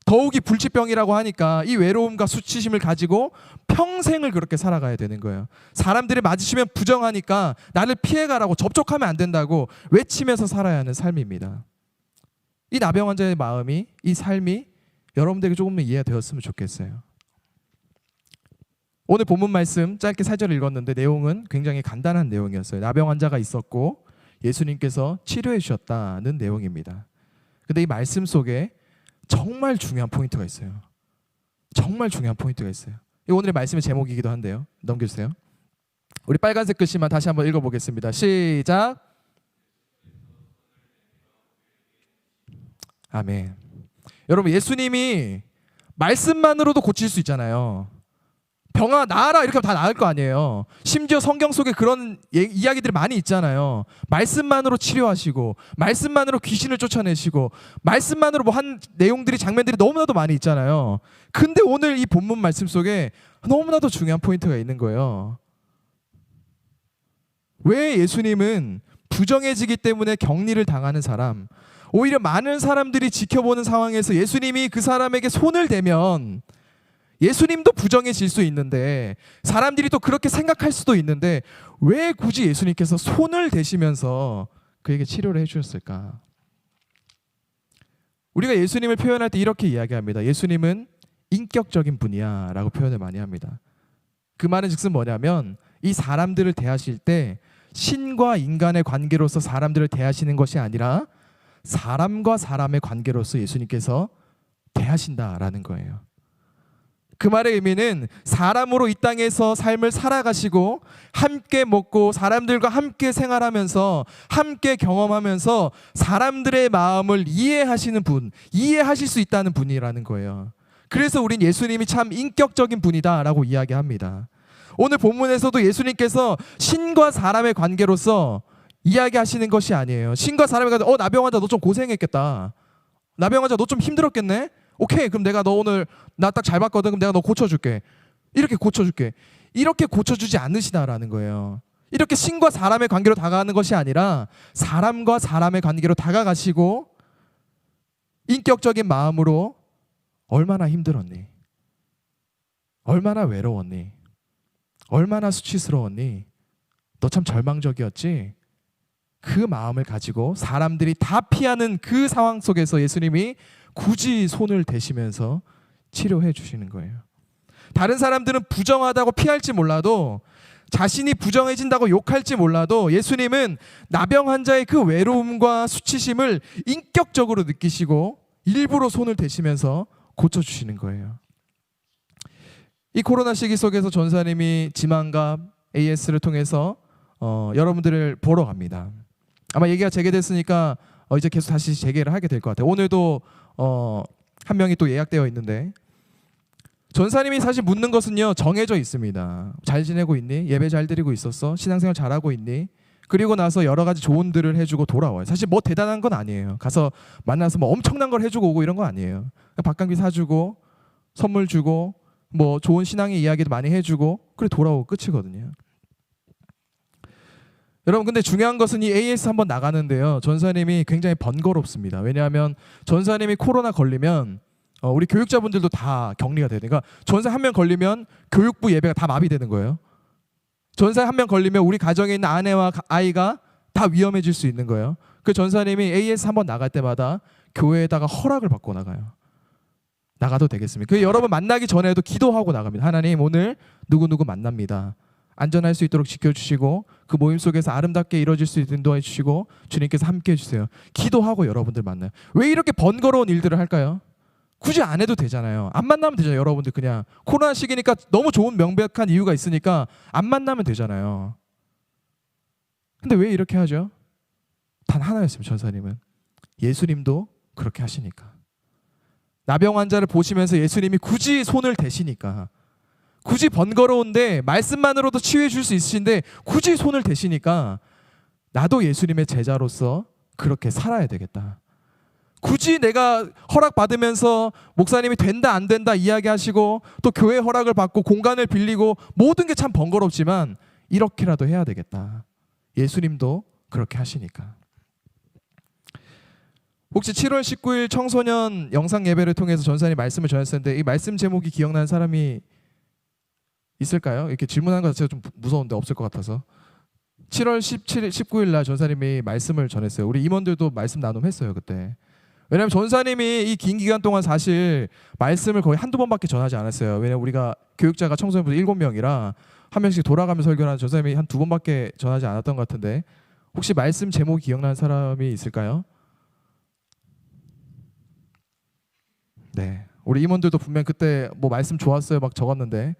더욱이 불치병이라고 하니까 이 외로움과 수치심을 가지고 평생을 그렇게 살아가야 되는 거예요. 사람들이 맞으시면 부정하니까 나를 피해가라고, 접촉하면 안 된다고 외치면서 살아야 하는 삶입니다. 이 나병 환자의 마음이, 이 삶이 여러분들에게 조금은 이해가 되었으면 좋겠어요. 오늘 본문 말씀 짧게 4절 읽었는데 내용은 굉장히 간단한 내용이었어요. 나병 환자가 있었고 예수님께서 치료해 주셨다는 내용입니다. 근데 이 말씀 속에 정말 중요한 포인트가 있어요. 정말 중요한 포인트가 있어요. 이 오늘의 말씀의 제목이기도 한데요. 넘겨주세요. 우리 빨간색 글씨만 다시 한번 읽어보겠습니다. 시작. 아멘. 여러분, 예수님이 말씀만으로도 고칠 수 있잖아요. 병아 나아라 이렇게 하면 다 나을 거 아니에요. 심지어 성경 속에 그런 이야기들이 많이 있잖아요. 말씀만으로 치료하시고, 말씀만으로 귀신을 쫓아내시고, 말씀만으로 뭐 한 내용들이, 장면들이 너무나도 많이 있잖아요. 근데 오늘 이 본문 말씀 속에 너무나도 중요한 포인트가 있는 거예요. 왜 예수님은 부정해지기 때문에 격리를 당하는 사람, 오히려 많은 사람들이 지켜보는 상황에서 예수님이 그 사람에게 손을 대면 예수님도 부정해질 수 있는데, 사람들이 또 그렇게 생각할 수도 있는데, 왜 굳이 예수님께서 손을 대시면서 그에게 치료를 해주셨을까? 우리가 예수님을 표현할 때 이렇게 이야기합니다. 예수님은 인격적인 분이야 라고 표현을 많이 합니다. 그 말은 즉슨 뭐냐면 이 사람들을 대하실 때 신과 인간의 관계로서 사람들을 대하시는 것이 아니라 사람과 사람의 관계로서 예수님께서 대하신다라는 거예요. 그 말의 의미는 사람으로 이 땅에서 삶을 살아가시고 함께 먹고 사람들과 함께 생활하면서 함께 경험하면서 사람들의 마음을 이해하시는 분, 이해하실 수 있다는 분이라는 거예요. 그래서 우린 예수님이 참 인격적인 분이다라고 이야기합니다. 오늘 본문에서도 예수님께서 신과 사람의 관계로서 이야기하시는 것이 아니에요. 신과 사람의 관계, 나병환자 너 좀 고생했겠다. 나병환자 너 좀 힘들었겠네? 오케이, 그럼 내가 너 오늘 나 딱 잘 봤거든. 그럼 내가 너 고쳐줄게. 이렇게 고쳐줄게. 이렇게 고쳐주지 않으시다라는 거예요. 이렇게 신과 사람의 관계로 다가가는 것이 아니라 사람과 사람의 관계로 다가가시고 인격적인 마음으로 얼마나 힘들었니? 얼마나 외로웠니? 얼마나 수치스러웠니? 너 참 절망적이었지? 그 마음을 가지고 사람들이 다 피하는 그 상황 속에서 예수님이 굳이 손을 대시면서 치료해 주시는 거예요. 다른 사람들은 부정하다고 피할지 몰라도, 자신이 부정해진다고 욕할지 몰라도 예수님은 나병 환자의 그 외로움과 수치심을 인격적으로 느끼시고 일부러 손을 대시면서 고쳐주시는 거예요. 이 코로나 시기 속에서 전사님이 지만갑 AS를 통해서 여러분들을 보러 갑니다. 아마 얘기가 재개됐으니까 이제 계속 다시 재개를 하게 될 것 같아요. 오늘도 한 명이 또 예약되어 있는데, 전사님이 사실 묻는 것은요 정해져 있습니다. 잘 지내고 있니? 예배 잘 드리고 있었어? 신앙생활 잘하고 있니? 그리고 나서 여러 가지 조언들을 해주고 돌아와요. 사실 뭐 대단한 건 아니에요. 가서 만나서 뭐 엄청난 걸 해주고 오고 이런 거 아니에요. 밥감기 사주고 선물 주고 뭐 좋은 신앙의 이야기도 많이 해주고 그래 돌아오고 끝이거든요. 여러분, 근데 중요한 것은 이 AS 한번 나가는데요, 전사님이 굉장히 번거롭습니다. 왜냐하면 전사님이 코로나 걸리면 우리 교육자분들도 다 격리가 돼요. 그러니까 전사 한 명 걸리면 교육부 예배가 다 마비되는 거예요. 전사 한 명 걸리면 우리 가정에 있는 아내와 아이가 다 위험해질 수 있는 거예요. 그 전사님이 AS 한번 나갈 때마다 교회에다가 허락을 받고 나가요. 나가도 되겠습니까? 그 여러분 만나기 전에도 기도하고 나갑니다. 하나님, 오늘 누구누구 만납니다. 안전할 수 있도록 지켜주시고 그 모임 속에서 아름답게 이루어질 수 있도록 인도해 주시고 주님께서 함께 해주세요. 기도하고 여러분들 만나요. 왜 이렇게 번거로운 일들을 할까요? 굳이 안 해도 되잖아요. 안 만나면 되잖아요. 여러분들 그냥 코로나 시기니까 너무 좋은 명백한 이유가 있으니까 안 만나면 되잖아요. 근데 왜 이렇게 하죠? 단 하나였습니다. 전사님은 예수님도 그렇게 하시니까. 나병 환자를 보시면서 예수님이 굳이 손을 대시니까, 굳이 번거로운데 말씀만으로도 치유해 줄 수 있으신데 굳이 손을 대시니까 나도 예수님의 제자로서 그렇게 살아야 되겠다. 굳이 내가 허락받으면서 목사님이 된다 안 된다 이야기하시고 또 교회 허락을 받고 공간을 빌리고 모든 게 참 번거롭지만 이렇게라도 해야 되겠다. 예수님도 그렇게 하시니까. 혹시 7월 19일 청소년 영상 예배를 통해서 전사님 말씀을 전했었는데 이 말씀 제목이 기억나는 사람이 있을까요? 이렇게 질문하는 것 자체가 좀 무서운데 없을 것 같아서. 7월 17일, 19일 날 전사님이 말씀을 전했어요. 우리 임원들도 말씀 나눔했어요 그때. 왜냐하면 전사님이 이 긴 기간 동안 사실 말씀을 거의 한두 번밖에 전하지 않았어요. 왜냐하면 우리가 교육자가 청소년분들 7명이라 한 명씩 돌아가면서 설교하는 전사님이 한 2번밖에 전하지 않았던 것 같은데, 혹시 말씀 제목이 기억나는 사람이 있을까요? 네, 우리 임원들도 분명 그때 뭐 말씀 좋았어요 막 적었는데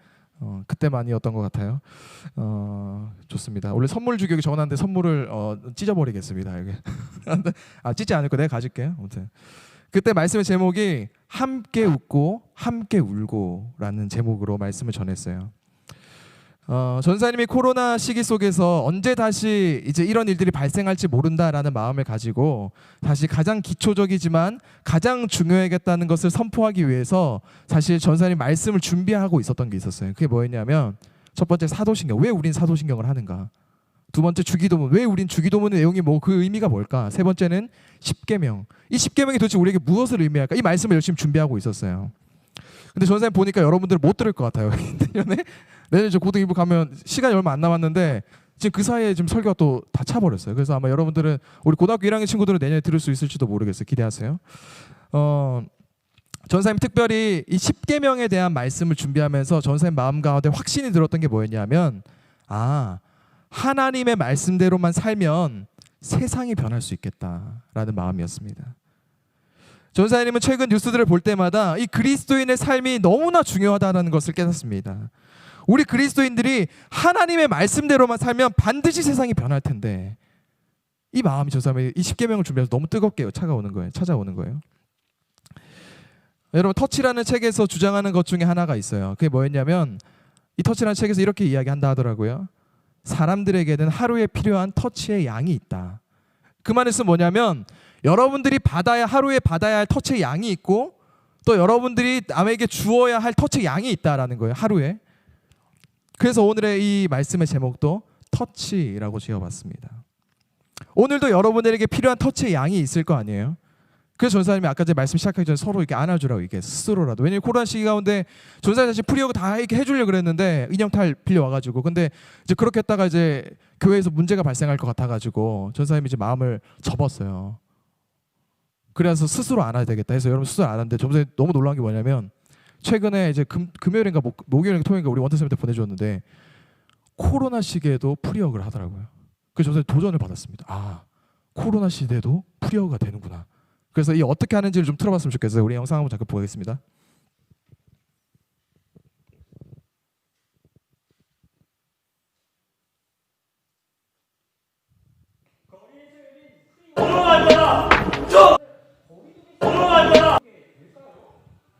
그때만이었던 것 같아요. 좋습니다. 원래 선물 주기 여기 적어놨는데 선물을 찢어버리겠습니다. 여기. 찢지 않을 거 내가 가질게요. 아무튼 그때 말씀의 제목이 함께 웃고 함께 울고라는 제목으로 말씀을 전했어요. 전사님이 코로나 시기 속에서 언제 다시 이제 이런 일들이 발생할지 모른다라는 마음을 가지고 다시 가장 기초적이지만 가장 중요하겠다는 것을 선포하기 위해서 사실 전사님 말씀을 준비하고 있었던 게 있었어요. 그게 뭐였냐면, 첫 번째 사도신경, 왜 우린 사도신경을 하는가? 두 번째 주기도문, 왜 우린 주기도문의 내용이 뭐 그 의미가 뭘까? 세 번째는 십계명, 이 십계명이 도대체 우리에게 무엇을 의미할까? 이 말씀을 열심히 준비하고 있었어요. 근데 전사님 보니까 여러분들 못 들을 것 같아요. 내년에 저 고등 2부 가면 시간이 얼마 안 남았는데 지금 그 사이에 지금 설교가 또 다 차버렸어요. 그래서 아마 여러분들은 우리 고등학교 1학년 친구들은 내년에 들을 수 있을지도 모르겠어요. 기대하세요. 전사님 특별히 이 십계명에 대한 말씀을 준비하면서 전사님 마음 가운데 확신이 들었던 게 뭐였냐면, 하나님의 말씀대로만 살면 세상이 변할 수 있겠다라는 마음이었습니다. 전사님은 최근 뉴스들을 볼 때마다 이 그리스도인의 삶이 너무나 중요하다는 것을 깨닫습니다. 우리 그리스도인들이 하나님의 말씀대로만 살면 반드시 세상이 변할 텐데, 이 마음이 전사님이 이 10계명을 준비해서 너무 뜨겁게 찾아오는 거예요. 여러분, 터치라는 책에서 주장하는 것 중에 하나가 있어요. 그게 뭐였냐면, 이 터치라는 책에서 이렇게 이야기한다 하더라고요. 사람들에게는 하루에 필요한 터치의 양이 있다. 그 말은 뭐냐면, 여러분들이 하루에 받아야 할 터치의 양이 있고, 또 여러분들이 남에게 주어야 할 터치의 양이 있다라는 거예요, 하루에. 그래서 오늘의 이 말씀의 제목도 터치라고 지어봤습니다. 오늘도 여러분들에게 필요한 터치의 양이 있을 거 아니에요? 그래서 전사님이 아까 제 말씀 시작하기 전에 서로 이렇게 안아주라고, 이게 스스로라도. 왜냐면 코로나 시기 가운데 전사님 사실 프리허그 다 이렇게 해주려고 그랬는데 인형탈 빌려와가지고, 근데 이제 그렇게 했다가 이제 교회에서 문제가 발생할 것 같아가지고 전사님이 이제 마음을 접었어요. 그래서 스스로 안아야 되겠다 해서 여러분 스스로 안았는데, 전사님 너무 놀라운 게 뭐냐면, 최근에 이제 금요일인가 목요일인가 토요일인가 우리 원터쌤한테 보내줬는데 코로나 시기에도 프리허그를 하더라고요. 그래서 전사님 도전을 받았습니다. 아, 코로나 시대에도 프리허그가 되는구나. 그래서 이 어떻게 하는지를 좀 틀어봤으면 좋겠어요. 우리 영상 한번 잠깐 보겠습니다.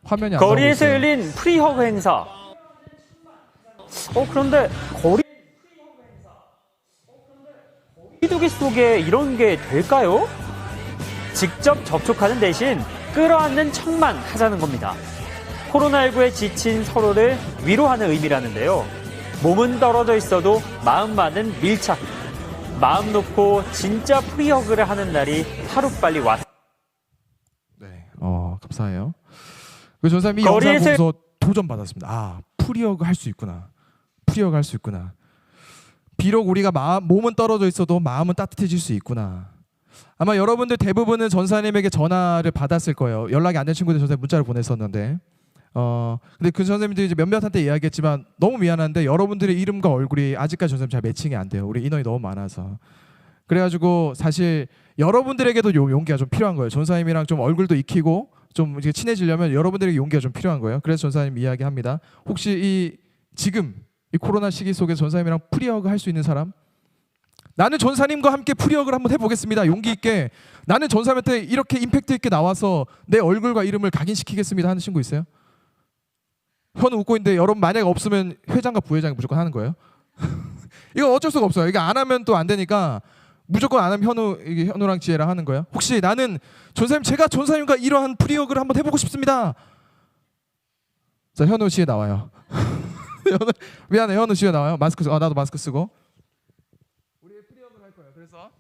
화면이 안 거리에서 나오고 있어요. 열린 프리허그 행사. 그런데 거리두기 속에 이런 게 될까요? 직접 접촉하는 대신 끌어안는 척만 하자는 겁니다. 코로나19에 지친 서로를 위로하는 의미라는데요. 몸은 떨어져 있어도 마음만은 밀착. 마음 놓고 진짜 프리허그를 하는 날이 하루빨리 왔습니다. 네, 감사해요. 그 전사님이 영상 보면서 도전 받았습니다. 아, 프리허그 할 수 있구나. 프리허그 할 수 있구나. 비록 우리가 몸은 떨어져 있어도 마음은 따뜻해질 수 있구나. 아마 여러분들 대부분은 전사님에게 전화를 받았을 거예요. 연락이 안 된 친구들 전사님 문자를 보냈었는데, 근데 그 전사님들이 이제 몇몇한테 이야기했지만 너무 미안한데 여러분들의 이름과 얼굴이 아직까지 전사님 잘 매칭이 안 돼요. 우리 인원이 너무 많아서. 그래가지고 사실 여러분들에게도 용기가 좀 필요한 거예요. 전사님이랑 좀 얼굴도 익히고 좀 이제 친해지려면 여러분들에게 용기가 좀 필요한 거예요. 그래서 전사님 이야기합니다. 혹시 지금 이 코로나 시기 속에 전사님이랑 프리허그 할 수 있는 사람? 나는 전사님과 함께 프리허그를 한번 해보겠습니다. 용기 있게. 나는 전사님한테 이렇게 임팩트 있게 나와서 내 얼굴과 이름을 각인시키겠습니다 하는 친구 있어요? 현우 웃고 있는데, 여러분 만약에 없으면 회장과 부회장이 무조건 하는 거예요. 이거 어쩔 수가 없어요. 이거 안 하면 또 안 되니까 무조건 안 하면 현우랑 지혜랑 하는 거예요. 혹시 나는 제가 전사님과 이러한 프리허그를 한번 해보고 싶습니다. 자, 현우 지혜 나와요. 미안해, 현우 지혜 나와요. 마스크 쓰고. 나도 마스크 쓰고. 우리 프리허그를 할 거예요. 그래서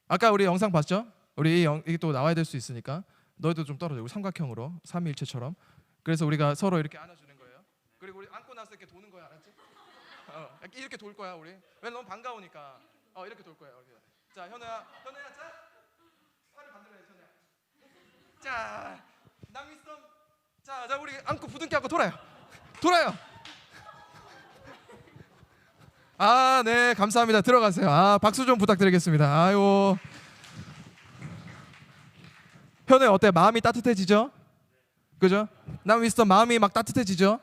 아까 우리 영상 봤죠? 우리 이게 또 나와야 될 수 있으니까 너희도 좀 떨어져. 우리 삼각형으로 삼위일체처럼. 그래서 우리가 서로 이렇게 안아주는 거예요. 그리고 우리 안고 나서 이렇게 도는 거야, 알았지? 이렇게 돌 거야 우리. 왜 너무 반가우니까. 이렇게 돌 거야. 이렇게. 자, 현우야, 자, 팔을 반대로 해, 현우야. 자, 남미스턴. 자, 우리 안고 부둥켜 안고 돌아요. 아, 네, 감사합니다. 들어가세요. 박수 좀 부탁드리겠습니다. 아유, 현우야 어때? 마음이 따뜻해지죠? 그죠? 남미스턴 마음이 막 따뜻해지죠?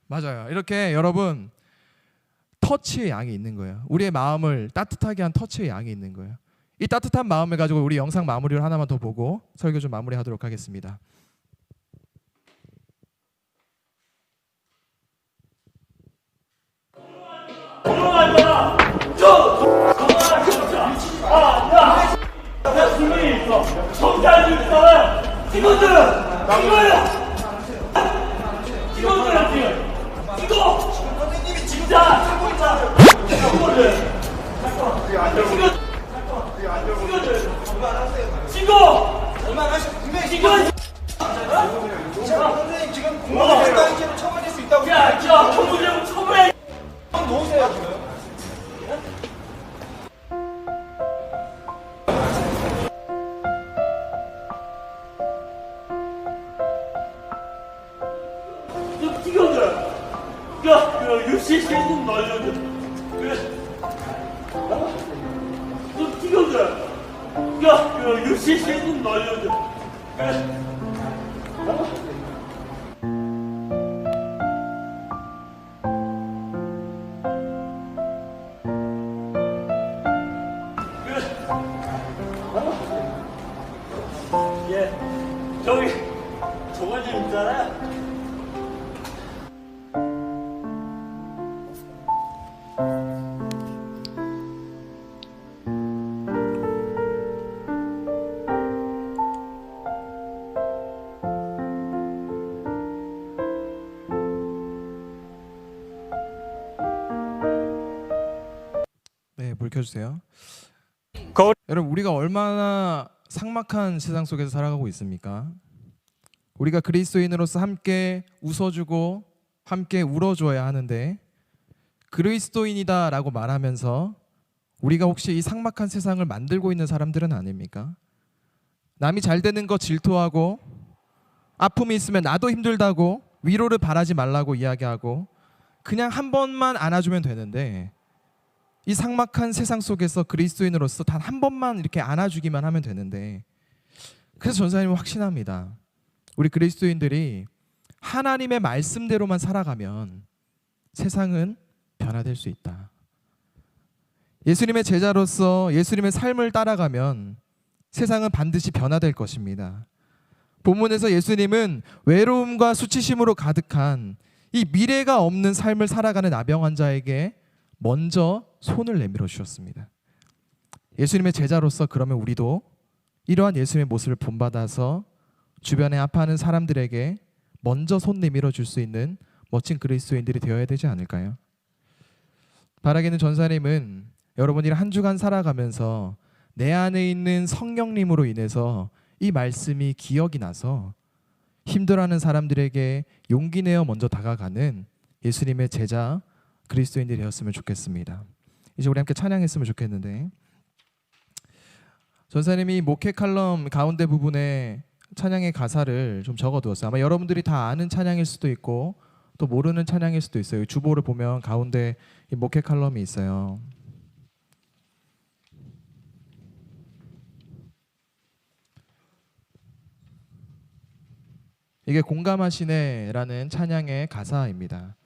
맞아요. 이렇게 여러분, 터치의 양이 있는 거예요. 우리의 마음을 따뜻하게 한 터치의 양이 있는 거예요. 이 따뜻한 마음을 가지고 우리 영상 마무리를 하나만 더 보고 설교 좀 마무리하도록 하겠습니다. 유시 신분 말려줘. 좀 튀겨줘. 야, 유시 신좀 날려줘. 예, 저기 저거 좀 있잖아. 네, 불 켜주세요. 거울 여러분, 우리가 얼마나 삭막한 세상 속에서 살아가고 있습니까? 우리가 그리스도인으로서 함께 웃어주고 함께 울어줘야 하는데, 그리스도인이다라고 말하면서 우리가 혹시 이 삭막한 세상을 만들고 있는 사람들은 아닙니까? 남이 잘 되는 거 질투하고, 아픔이 있으면 나도 힘들다고 위로를 바라지 말라고 이야기하고, 그냥 한 번만 안아주면 되는데, 이 삭막한 세상 속에서 그리스도인으로서 단 한 번만 이렇게 안아주기만 하면 되는데, 그래서 전사님은 확신합니다. 우리 그리스도인들이 하나님의 말씀대로만 살아가면 세상은 변화될 수 있다. 예수님의 제자로서 예수님의 삶을 따라가면 세상은 반드시 변화될 것입니다. 본문에서 예수님은 외로움과 수치심으로 가득한 이 미래가 없는 삶을 살아가는 나병 환자에게 먼저 손을 내밀어 주셨습니다. 예수님의 제자로서 그러면 우리도 이러한 예수님의 모습을 본받아서 주변에 아파하는 사람들에게 먼저 손 내밀어 줄 수 있는 멋진 그리스도인들이 되어야 되지 않을까요? 바라기는 전사님은 여러분이 한 주간 살아가면서 내 안에 있는 성령님으로 인해서 이 말씀이 기억이 나서 힘들어하는 사람들에게 용기 내어 먼저 다가가는 예수님의 제자 그리스도인들이 되었으면 좋겠습니다. 이제 우리 함께 찬양했으면 좋겠는데, 전사님이 목회 칼럼 가운데 부분에 찬양의 가사를 좀 적어두었어요. 아마 여러분들이 다 아는 찬양일 수도 있고 또 모르는 찬양일 수도 있어요. 주보를 보면 가운데 이 목회 칼럼이 있어요. 이게 공감하시네라는 찬양의 가사입니다.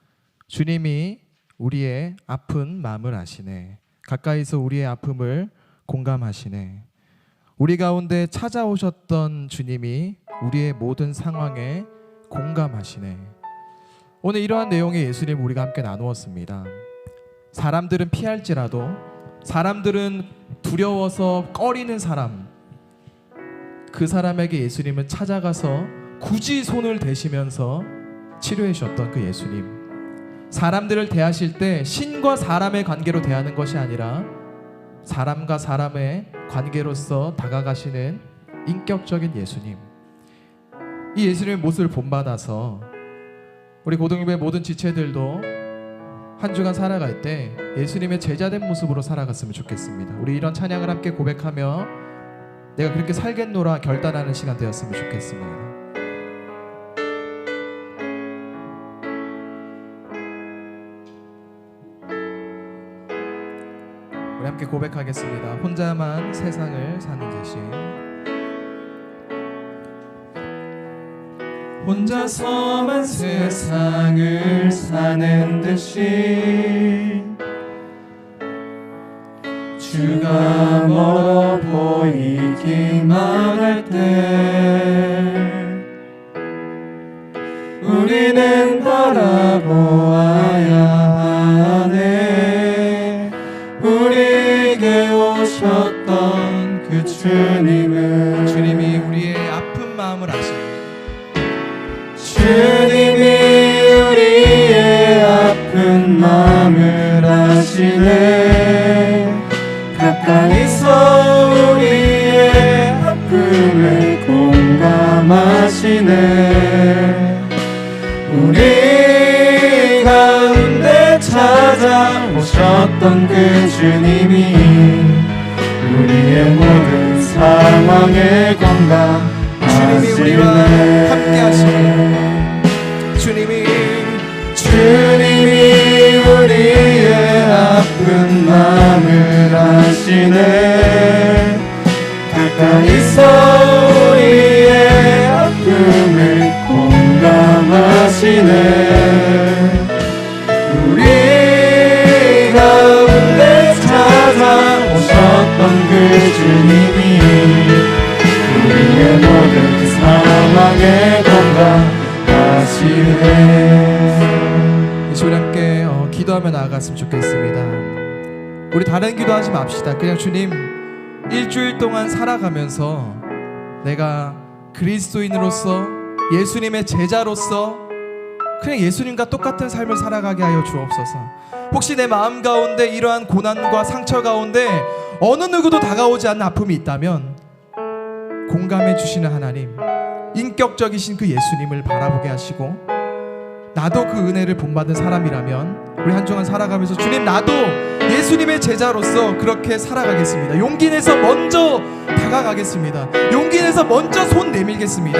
주님이 우리의 아픈 마음을 아시네. 가까이서 우리의 아픔을 공감하시네. 우리 가운데 찾아오셨던 주님이 우리의 모든 상황에 공감하시네. 오늘 이러한 내용의 예수님 우리가 함께 나누었습니다. 사람들은 피할지라도, 사람들은 두려워서 꺼리는 사람, 그 사람에게 예수님은 찾아가서 굳이 손을 대시면서 치료해 주셨던 그 예수님. 사람들을 대하실 때 신과 사람의 관계로 대하는 것이 아니라 사람과 사람의 관계로서 다가가시는 인격적인 예수님. 이 예수님의 모습을 본받아서 우리 고등교회 모든 지체들도 한 주간 살아갈 때 예수님의 제자된 모습으로 살아갔으면 좋겠습니다. 우리 이런 찬양을 함께 고백하며 내가 그렇게 살겠노라 결단하는 시간 되었으면 좋겠습니다. 우리 함께 고백하겠습니다. 혼자만 세상을 사는 듯이. 혼자서만 세상을 사는 듯이 주가 멀어 보이기만 할 때 우리는 바라보아야 하네. 우리에게 오셨던 그 주님은, 주님이 우리의 아픈 마음을 아시네. 주님이 우리의 아픈 마음을 아시네. 가까이서 우리의 아픔을 공감하시네. 우리 가운데 찾아오셨던 그 주님이 우리의 모든 상황에 공감하시네. 주님이 우리와 함께 하시네. 주님이 우리의 아픈 마음을 하시네. 가까이서 우리의 아픔을 공감하시네. 우리 가운데 찾아오셨던 그 주님이 우리의 모든 그 상황에 공감하시네. 이 시간 함께 기도하며 나아갔으면 좋겠습니다. 우리 다른 기도하지 맙시다. 그냥 주님, 일주일 동안 살아가면서 내가 그리스도인으로서 예수님의 제자로서 그냥 예수님과 똑같은 삶을 살아가게 하여 주옵소서. 혹시 내 마음 가운데 이러한 고난과 상처 가운데 어느 누구도 다가오지 않는 아픔이 있다면 공감해 주시는 하나님, 인격적이신 그 예수님을 바라보게 하시고, 나도 그 은혜를 본받은 사람이라면 우리 한 주간 살아가면서 주님, 나도 예수님의 제자로서 그렇게 살아가겠습니다. 용기 내서 먼저 다가가겠습니다. 용기 내서 먼저 손 내밀겠습니다.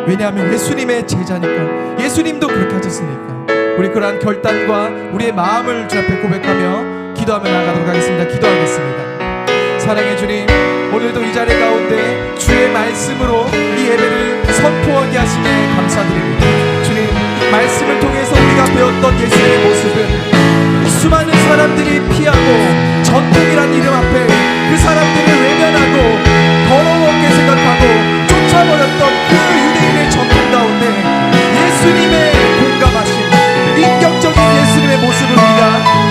왜냐하면 예수님의 제자니까, 예수님도 그렇게 하셨으니까. 우리 그러한 결단과 우리의 마음을 주 앞에 고백하며 기도하며 나아가도록 하겠습니다. 기도하겠습니다. 사랑의 주님, 오늘도 이 자리 가운데 주의 말씀으로 이 예배를 선포하게 하시니 감사드립니다. 주님, 말씀을 통해서 우리가 배웠던 예수님의 모습은 수많은 사람들이 피하고 전통이란 이름 앞에 그 사람들을 외면하고 더러웠게 생각하고 쫓아버렸던 그 유대인의 전통 가운데 예수님의 공감하신 인격적인 예수님의 모습을 우리가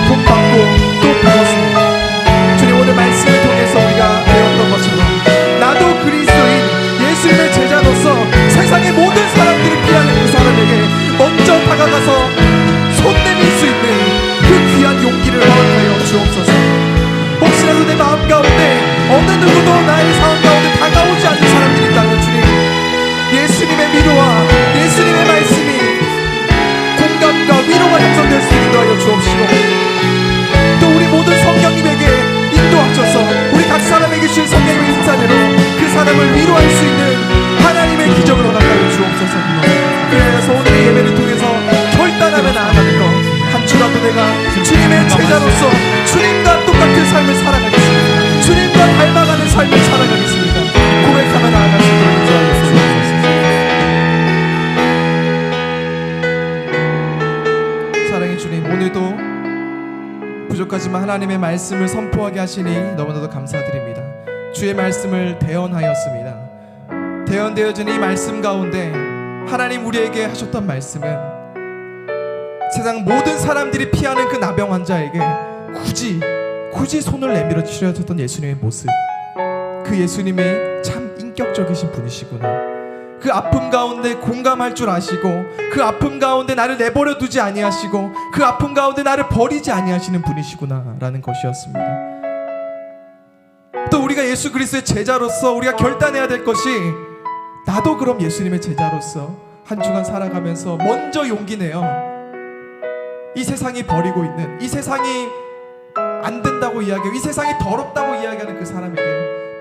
본받고 또 배웠습니다. 주님, 오늘 말씀을 통해서 우리가 배웠던 것처럼 나도 그리스도인 예수님의 제자로서 세상의 모든 사람들을 피하는 그 사람에게 먼저 다가가서 손 내밀 수 있는 그 귀한 용기를 허락하여 주옵소서. 혹시라도 내 마음 가운데 어느 누구도 나의 상황 가운데 다가오지 않는 사람들이 있다면 주님, 예수님의 위로와 예수님의 말씀이 공감과 위로가 형성될 수 있게 하여 주옵시고, 또 우리 모든 성령님에게 인도하셔서 우리 각 사람에게 주신 성령의 인사대로 그 사람을 위로할 수 있는 하나님의 기적을 허락하여 주옵소서. 그래서 오늘의 예배를 통해서 결단하며 나아가는 것, 한 주라도 내가 주님의 제자로서 주님과 똑같은 삶을 살아가겠습니다. 주님과 닮아가는 삶을 살아가겠습니다. 고백하며 나아갈 수 있도록 인도하여 주옵소서. 사랑의 주님, 오늘도 부족하지만 하나님의 말씀을 선포하게 하시니 너무나도 감사드립니다. 주의 말씀을 대언하였습니다. 대언되어진 이 말씀 가운데 하나님 우리에게 하셨던 말씀은 세상 모든 사람들이 피하는 그 나병 환자에게 굳이 손을 내밀어 치료하셨던 예수님의 모습, 그 예수님이 참 인격적이신 분이시구나. 그 아픔 가운데 공감할 줄 아시고, 그 아픔 가운데 나를 내버려 두지 아니하시고, 그 아픔 가운데 나를 버리지 아니하시는 분이시구나 라는 것이었습니다. 또 우리가 예수 그리스도의 제자로서 우리가 결단해야 될 것이, 나도 그럼 예수님의 제자로서 한 주간 살아가면서 먼저 용기 내어 이 세상이 버리고 있는, 이 세상이 안 된다고 이야기하고 이 세상이 더럽다고 이야기하는 그 사람에게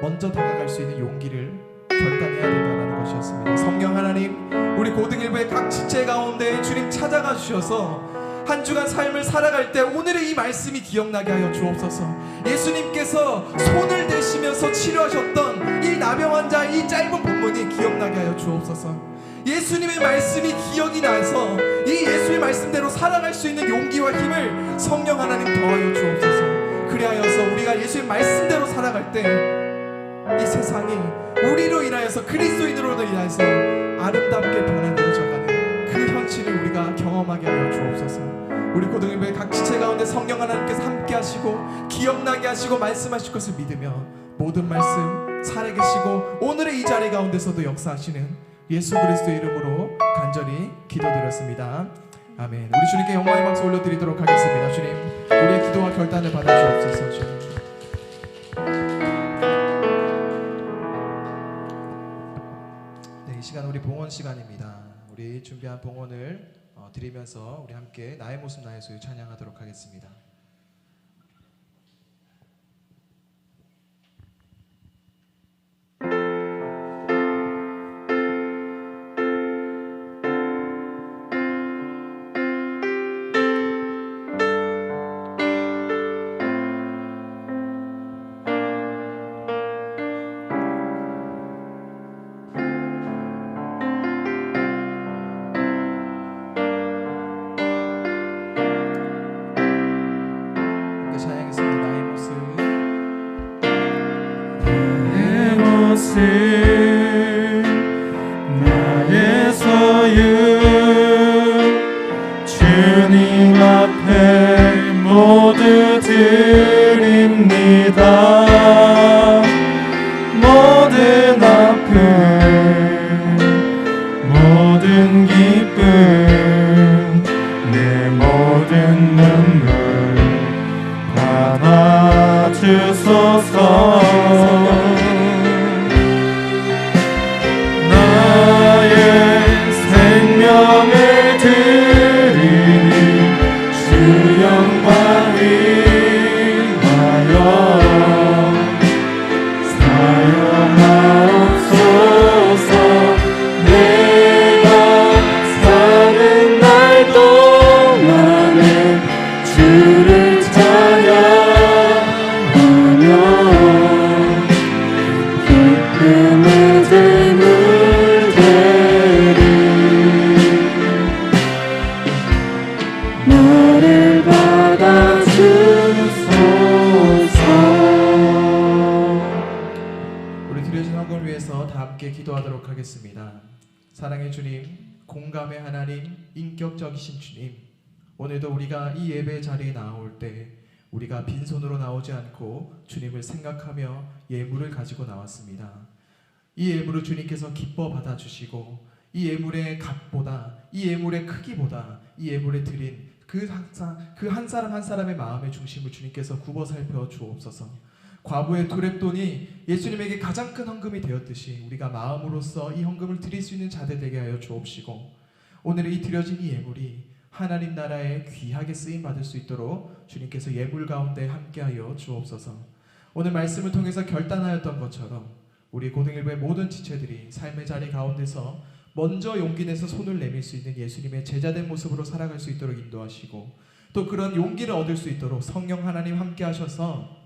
먼저 다가갈 수 있는 용기를 결단해야 된다는 것이었습니다. 성령 하나님, 우리 고등일부의 각 지체 가운데 주님 찾아가 주셔서 한 주간 삶을 살아갈 때 오늘의 이 말씀이 기억나게 하여 주옵소서. 예수님께서 손을 대시면서 치료하셨던 이 나병 환자, 이 짧은 본문이 기억나게 하여 주옵소서. 예수님의 말씀이 기억이 나서 이 예수의 말씀대로 살아갈 수 있는 용기와 힘을 성령 하나님 더하여 주옵소서. 그리하여서 우리가 예수의 말씀대로 살아갈 때 이 세상이 우리로 인하여서, 그리스도인으로 인하여서 아름답게 변화되어져가는 그 현실을 우리가 경험하게 하여 주옵소서. 우리 고등일부의 각 지체 가운데 성령 하나님께서 함께 하시고 기억나게 하시고 말씀하실 것을 믿으며 모든 말씀 살아계시고 오늘의 이 자리 가운데서도 역사하시는 예수 그리스도의 이름으로 간절히 기도드렸습니다. 아멘. 우리 주님께 영광의 박수 올려드리도록 하겠습니다. 주님, 우리의 기도와 결단을 받아주옵소서. 주님. 네, 이 시간 우리 봉헌 시간입니다. 우리 준비한 봉헌을 드리면서 우리 함께 나의 모습 나의 소유 찬양하도록 하겠습니다. 것은 나의 소유 주님 앞에 모두 드립니다. 모든 아픔 모든 기쁨 내 모든 눈물 받아주소서. 나의 생명을 드리니 주 영광 위하여 사용하옵소서. 내가 사는 날 동안에 주를 찬양하며 기쁨의 제물 드리 나를 받아주소서. 우리 드려진 헌금을 위해서 다 함께 기도하도록 하겠습니다. 사랑의 주님, 공감의 하나님, 인격적이신 주님, 오늘도 우리가 이 예배 자리에 나올 때 우리가 빈손으로 나오지 않고 주님을 생각하며 예물을 가지고 나왔습니다. 이 예물을 주님께서 기뻐 받아주시고 이 예물의 값보다, 이 예물의 크기보다, 이 예물에 드린 그 한 사람 한 사람의 마음의 중심을 주님께서 굽어 살펴 주옵소서. 과부의 두렙돈이 예수님에게 가장 큰 헌금이 되었듯이 우리가 마음으로써 이 헌금을 드릴 수 있는 자들 되게 하여 주옵시고, 오늘 이 드려진 이 예물이 하나님 나라에 귀하게 쓰임 받을 수 있도록 주님께서 예물 가운데 함께하여 주옵소서. 오늘 말씀을 통해서 결단하였던 것처럼 우리 고등일부의 모든 지체들이 삶의 자리 가운데서 먼저 용기 내서 손을 내밀 수 있는 예수님의 제자된 모습으로 살아갈 수 있도록 인도하시고, 또 그런 용기를 얻을 수 있도록 성령 하나님 함께 하셔서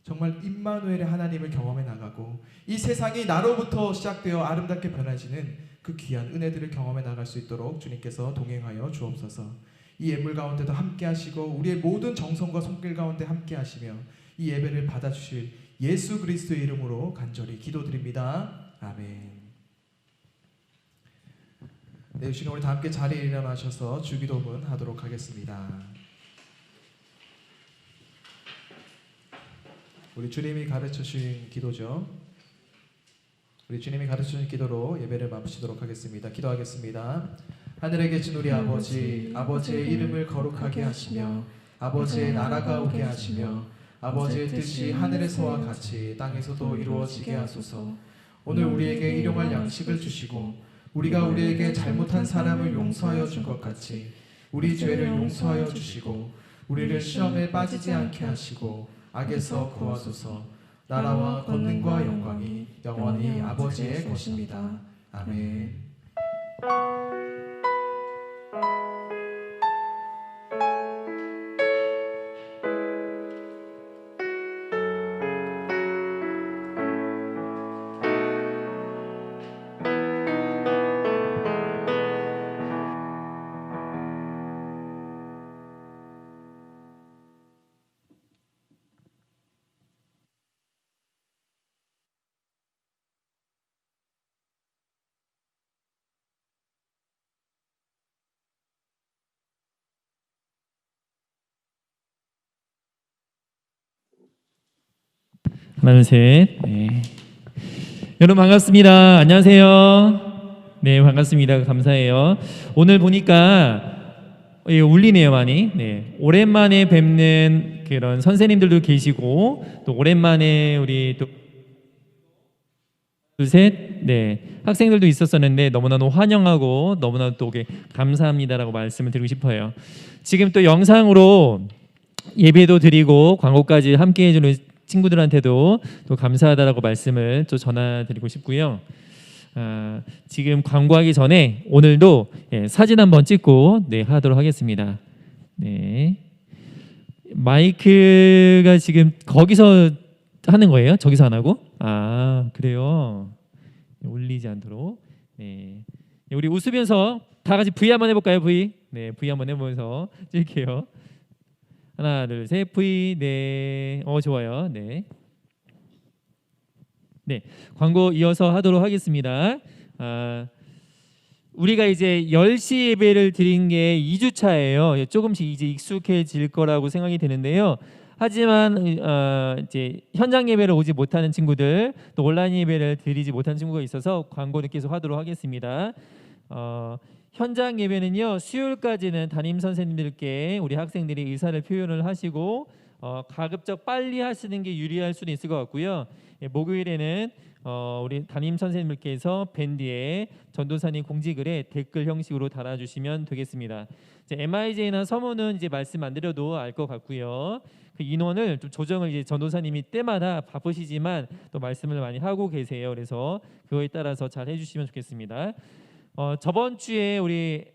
정말 임마누엘의 하나님을 경험해 나가고 이 세상이 나로부터 시작되어 아름답게 변화지는 그 귀한 은혜들을 경험해 나갈 수 있도록 주님께서 동행하여 주옵소서. 이 예물 가운데도 함께 하시고 우리의 모든 정성과 손길 가운데 함께 하시며 이 예배를 받아주실 예수 그리스도의 이름으로 간절히 기도드립니다. 아멘. 네, 주님 우리 다 함께 자리에 일어나셔서 주기도문 하도록 하겠습니다. 우리 주님이 가르쳐주신 기도죠. 우리 주님이 가르쳐주신 기도로 예배를 마치도록 하겠습니다. 기도하겠습니다. 하늘에 계신 우리 아버지, 아버지의 이름을 거룩하게 하시며 아버지의 나라가 오게 하시며 아버지의 뜻이 하늘에서와 같이 땅에서도 이루어지게 하소서. 오늘 우리에게 일용할 양식을 주시고 우리가 우리에게 잘못한 사람을 용서하여 준 것 같이 우리 죄를 용서하여 주시고 우리를 시험에 빠지지 않게 하시고 악에서 구하소서. 나라와 권능과 영광이 영원히 아버지의 것입니다. 아멘. 하나, 둘, 셋. 네. 여러분 반갑습니다. 안녕하세요. 네, 반갑습니다. 감사해요. 오늘 보니까 울리네요, 많이. 네, 오랜만에 뵙는 그런 선생님들도 계시고 또 오랜만에 우리 또 둘, 셋. 네, 학생들도 있었었는데 너무나도 환영하고 너무나도 또 감사합니다라고 말씀을 드리고 싶어요. 지금 또 영상으로 예배도 드리고 광고까지 함께 해주는 친구들한테도 또 감사하다라고 말씀을 또 전해드리고 싶고요. 지금 광고하기 전에 오늘도 사진 한번 찍고 하도록 하겠습니다. 네, 마이크가 지금 거기서 하는 거예요? 저기서 안 하고? 아, 그래요. 올리지 않도록. 네, 우리 웃으면서 다 같이 V 한번 해볼까요? V. 네, V 한번 해보면서 찍을게요. 하나, 둘, 셋, V. 네, 좋아요. 네. 네, 광고 이어서 하도록 하겠습니다. 우리가 이제 10시 예배를 드린 게 2주차예요. 조금씩 이제 익숙해질 거라고 생각이 되는데요. 하지만 이제 현장 예배를 오지 못하는 친구들, 또 온라인 예배를 드리지 못한 친구가 있어서 광고는 계속 하도록 하겠습니다. 현장 예배는요, 수요일까지는 담임 선생님들께 우리 학생들이 의사를 표현을 하시고 가급적 빨리 하시는 게 유리할 수는 있을 것 같고요. 목요일에는 우리 담임 선생님들께서 밴드에 전도사님 공지글에 댓글 형식으로 달아주시면 되겠습니다. 이제 MIJ나 서문은 이제 말씀 안 드려도 알 것 같고요. 그 인원을 좀 조정을 이제 전도사님이 때마다 바쁘시지만 또 말씀을 많이 하고 계세요. 그래서 그거에 따라서 잘 해주시면 좋겠습니다. 저번 주에 우리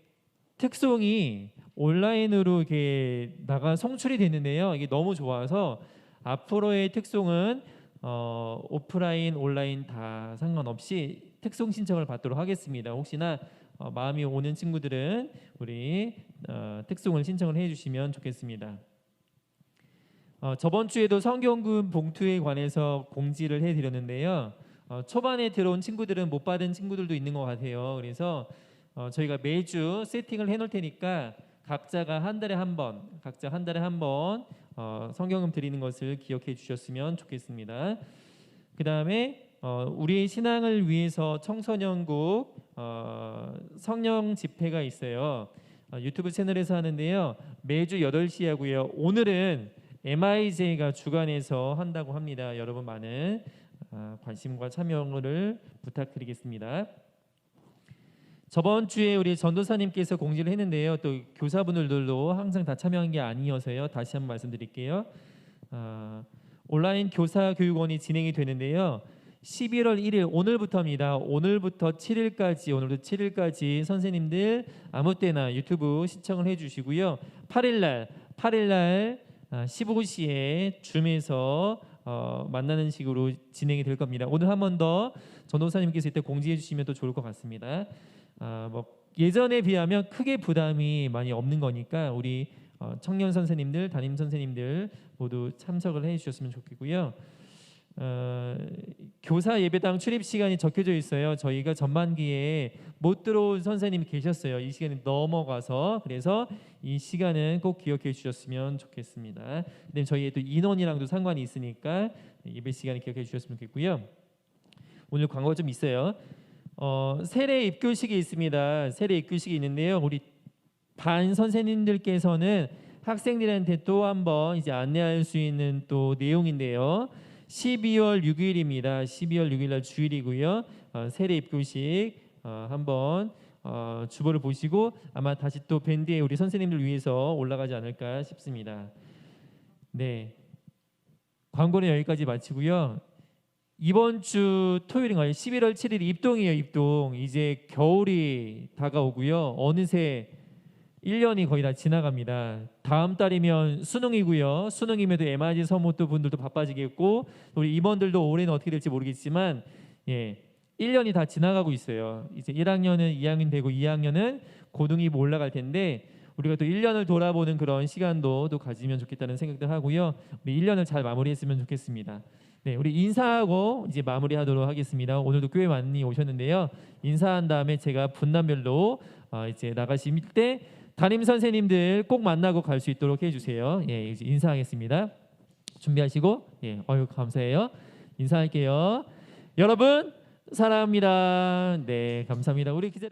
특송이 온라인으로 이렇게 송출이 됐는데요. 이게 너무 좋아서 앞으로의 특송은 오프라인, 온라인 다 상관없이 특송 신청을 받도록 하겠습니다. 혹시나 마음이 오는 친구들은 우리 특송을 신청을 해주시면 좋겠습니다. 저번 주에도 성경금 봉투에 관해서 공지를 해드렸는데요. 초반에 들어온 친구들은 못 받은 친구들도 있는 것 같아요. 그래서 저희가 매주 세팅을 해놓을 테니까 각자가 한 달에 한 번 성경금 드리는 것을 기억해 주셨으면 좋겠습니다. 그 다음에 우리 신앙을 위해서 청소년국 성령 집회가 있어요. 유튜브 채널에서 하는데요. 매주 8시에 하고요. 오늘은 MIJ가 주관해서 한다고 합니다. 여러분 많은 관심과 참여를 부탁드리겠습니다. 저번 주에 우리 전도사님께서 공지를 했는데요. 또 교사분들도 항상 다 참여한 게 아니어서요. 다시 한번 말씀드릴게요. 온라인 교사교육원이 진행이 되는데요. 11월 1일 오늘부터입니다. 오늘부터 7일까지 선생님들 아무 때나 유튜브 시청을 해주시고요. 8일날 15시에 줌에서 만나는 식으로 진행이 될 겁니다. 오늘 한 번 더 전도사님께서 이때 공지해 주시면 또 좋을 것 같습니다. 뭐 예전에 비하면 크게 부담이 많이 없는 거니까 우리 청년 선생님들, 담임 선생님들 모두 참석을 해주셨으면 좋겠고요. 교사 예배당 출입 시간이 적혀져 있어요. 저희가 전반기에 못 들어온 선생님이 계셨어요. 이 시간이 넘어가서. 그래서 이 시간은 꼭 기억해 주셨으면 좋겠습니다. 근데 저희의 또 인원이랑도 상관이 있으니까 예배 시간을 기억해 주셨으면 좋겠고요. 오늘 광고가 좀 있어요. 세례 입교식이 있습니다. 세례 입교식이 있는데요. 우리 반 선생님들께서는 학생들한테 또 한번 이제 안내할 수 있는 또 내용인데요. 12월 6일입니다. 12월 6일 날 주일이고요. 세례 입교식 한번 주보를 보시고 아마 다시 또 밴드에 우리 선생님들 위해서 올라가지 않을까 싶습니다. 네, 광고는 여기까지 마치고요. 이번 주 토요일인가요? 11월 7일 입동이에요. 입동. 이제 겨울이 다가오고요. 어느새 1년이 거의 다 지나갑니다. 다음 달이면 수능이고요. 수능임에도 MIJ 서무도 분들도 바빠지겠고 우리 임원들도 올해는 어떻게 될지 모르겠지만 1년이 다 지나가고 있어요. 이제 1학년은 2학년 되고 2학년은 고등이 올라갈 텐데 우리가 또 1년을 돌아보는 그런 시간도 또 가지면 좋겠다는 생각도 하고요. 우리 1년을 잘 마무리했으면 좋겠습니다. 네, 우리 인사하고 이제 마무리하도록 하겠습니다. 오늘도 꽤 많이 오셨는데요. 인사한 다음에 제가 분단별로 이제 나가실 때 담임 선생님들 꼭 만나고 갈 수 있도록 해주세요. 이제 인사하겠습니다. 준비하시고, 감사해요. 인사할게요. 여러분 사랑합니다. 네, 감사합니다. 우리 기자.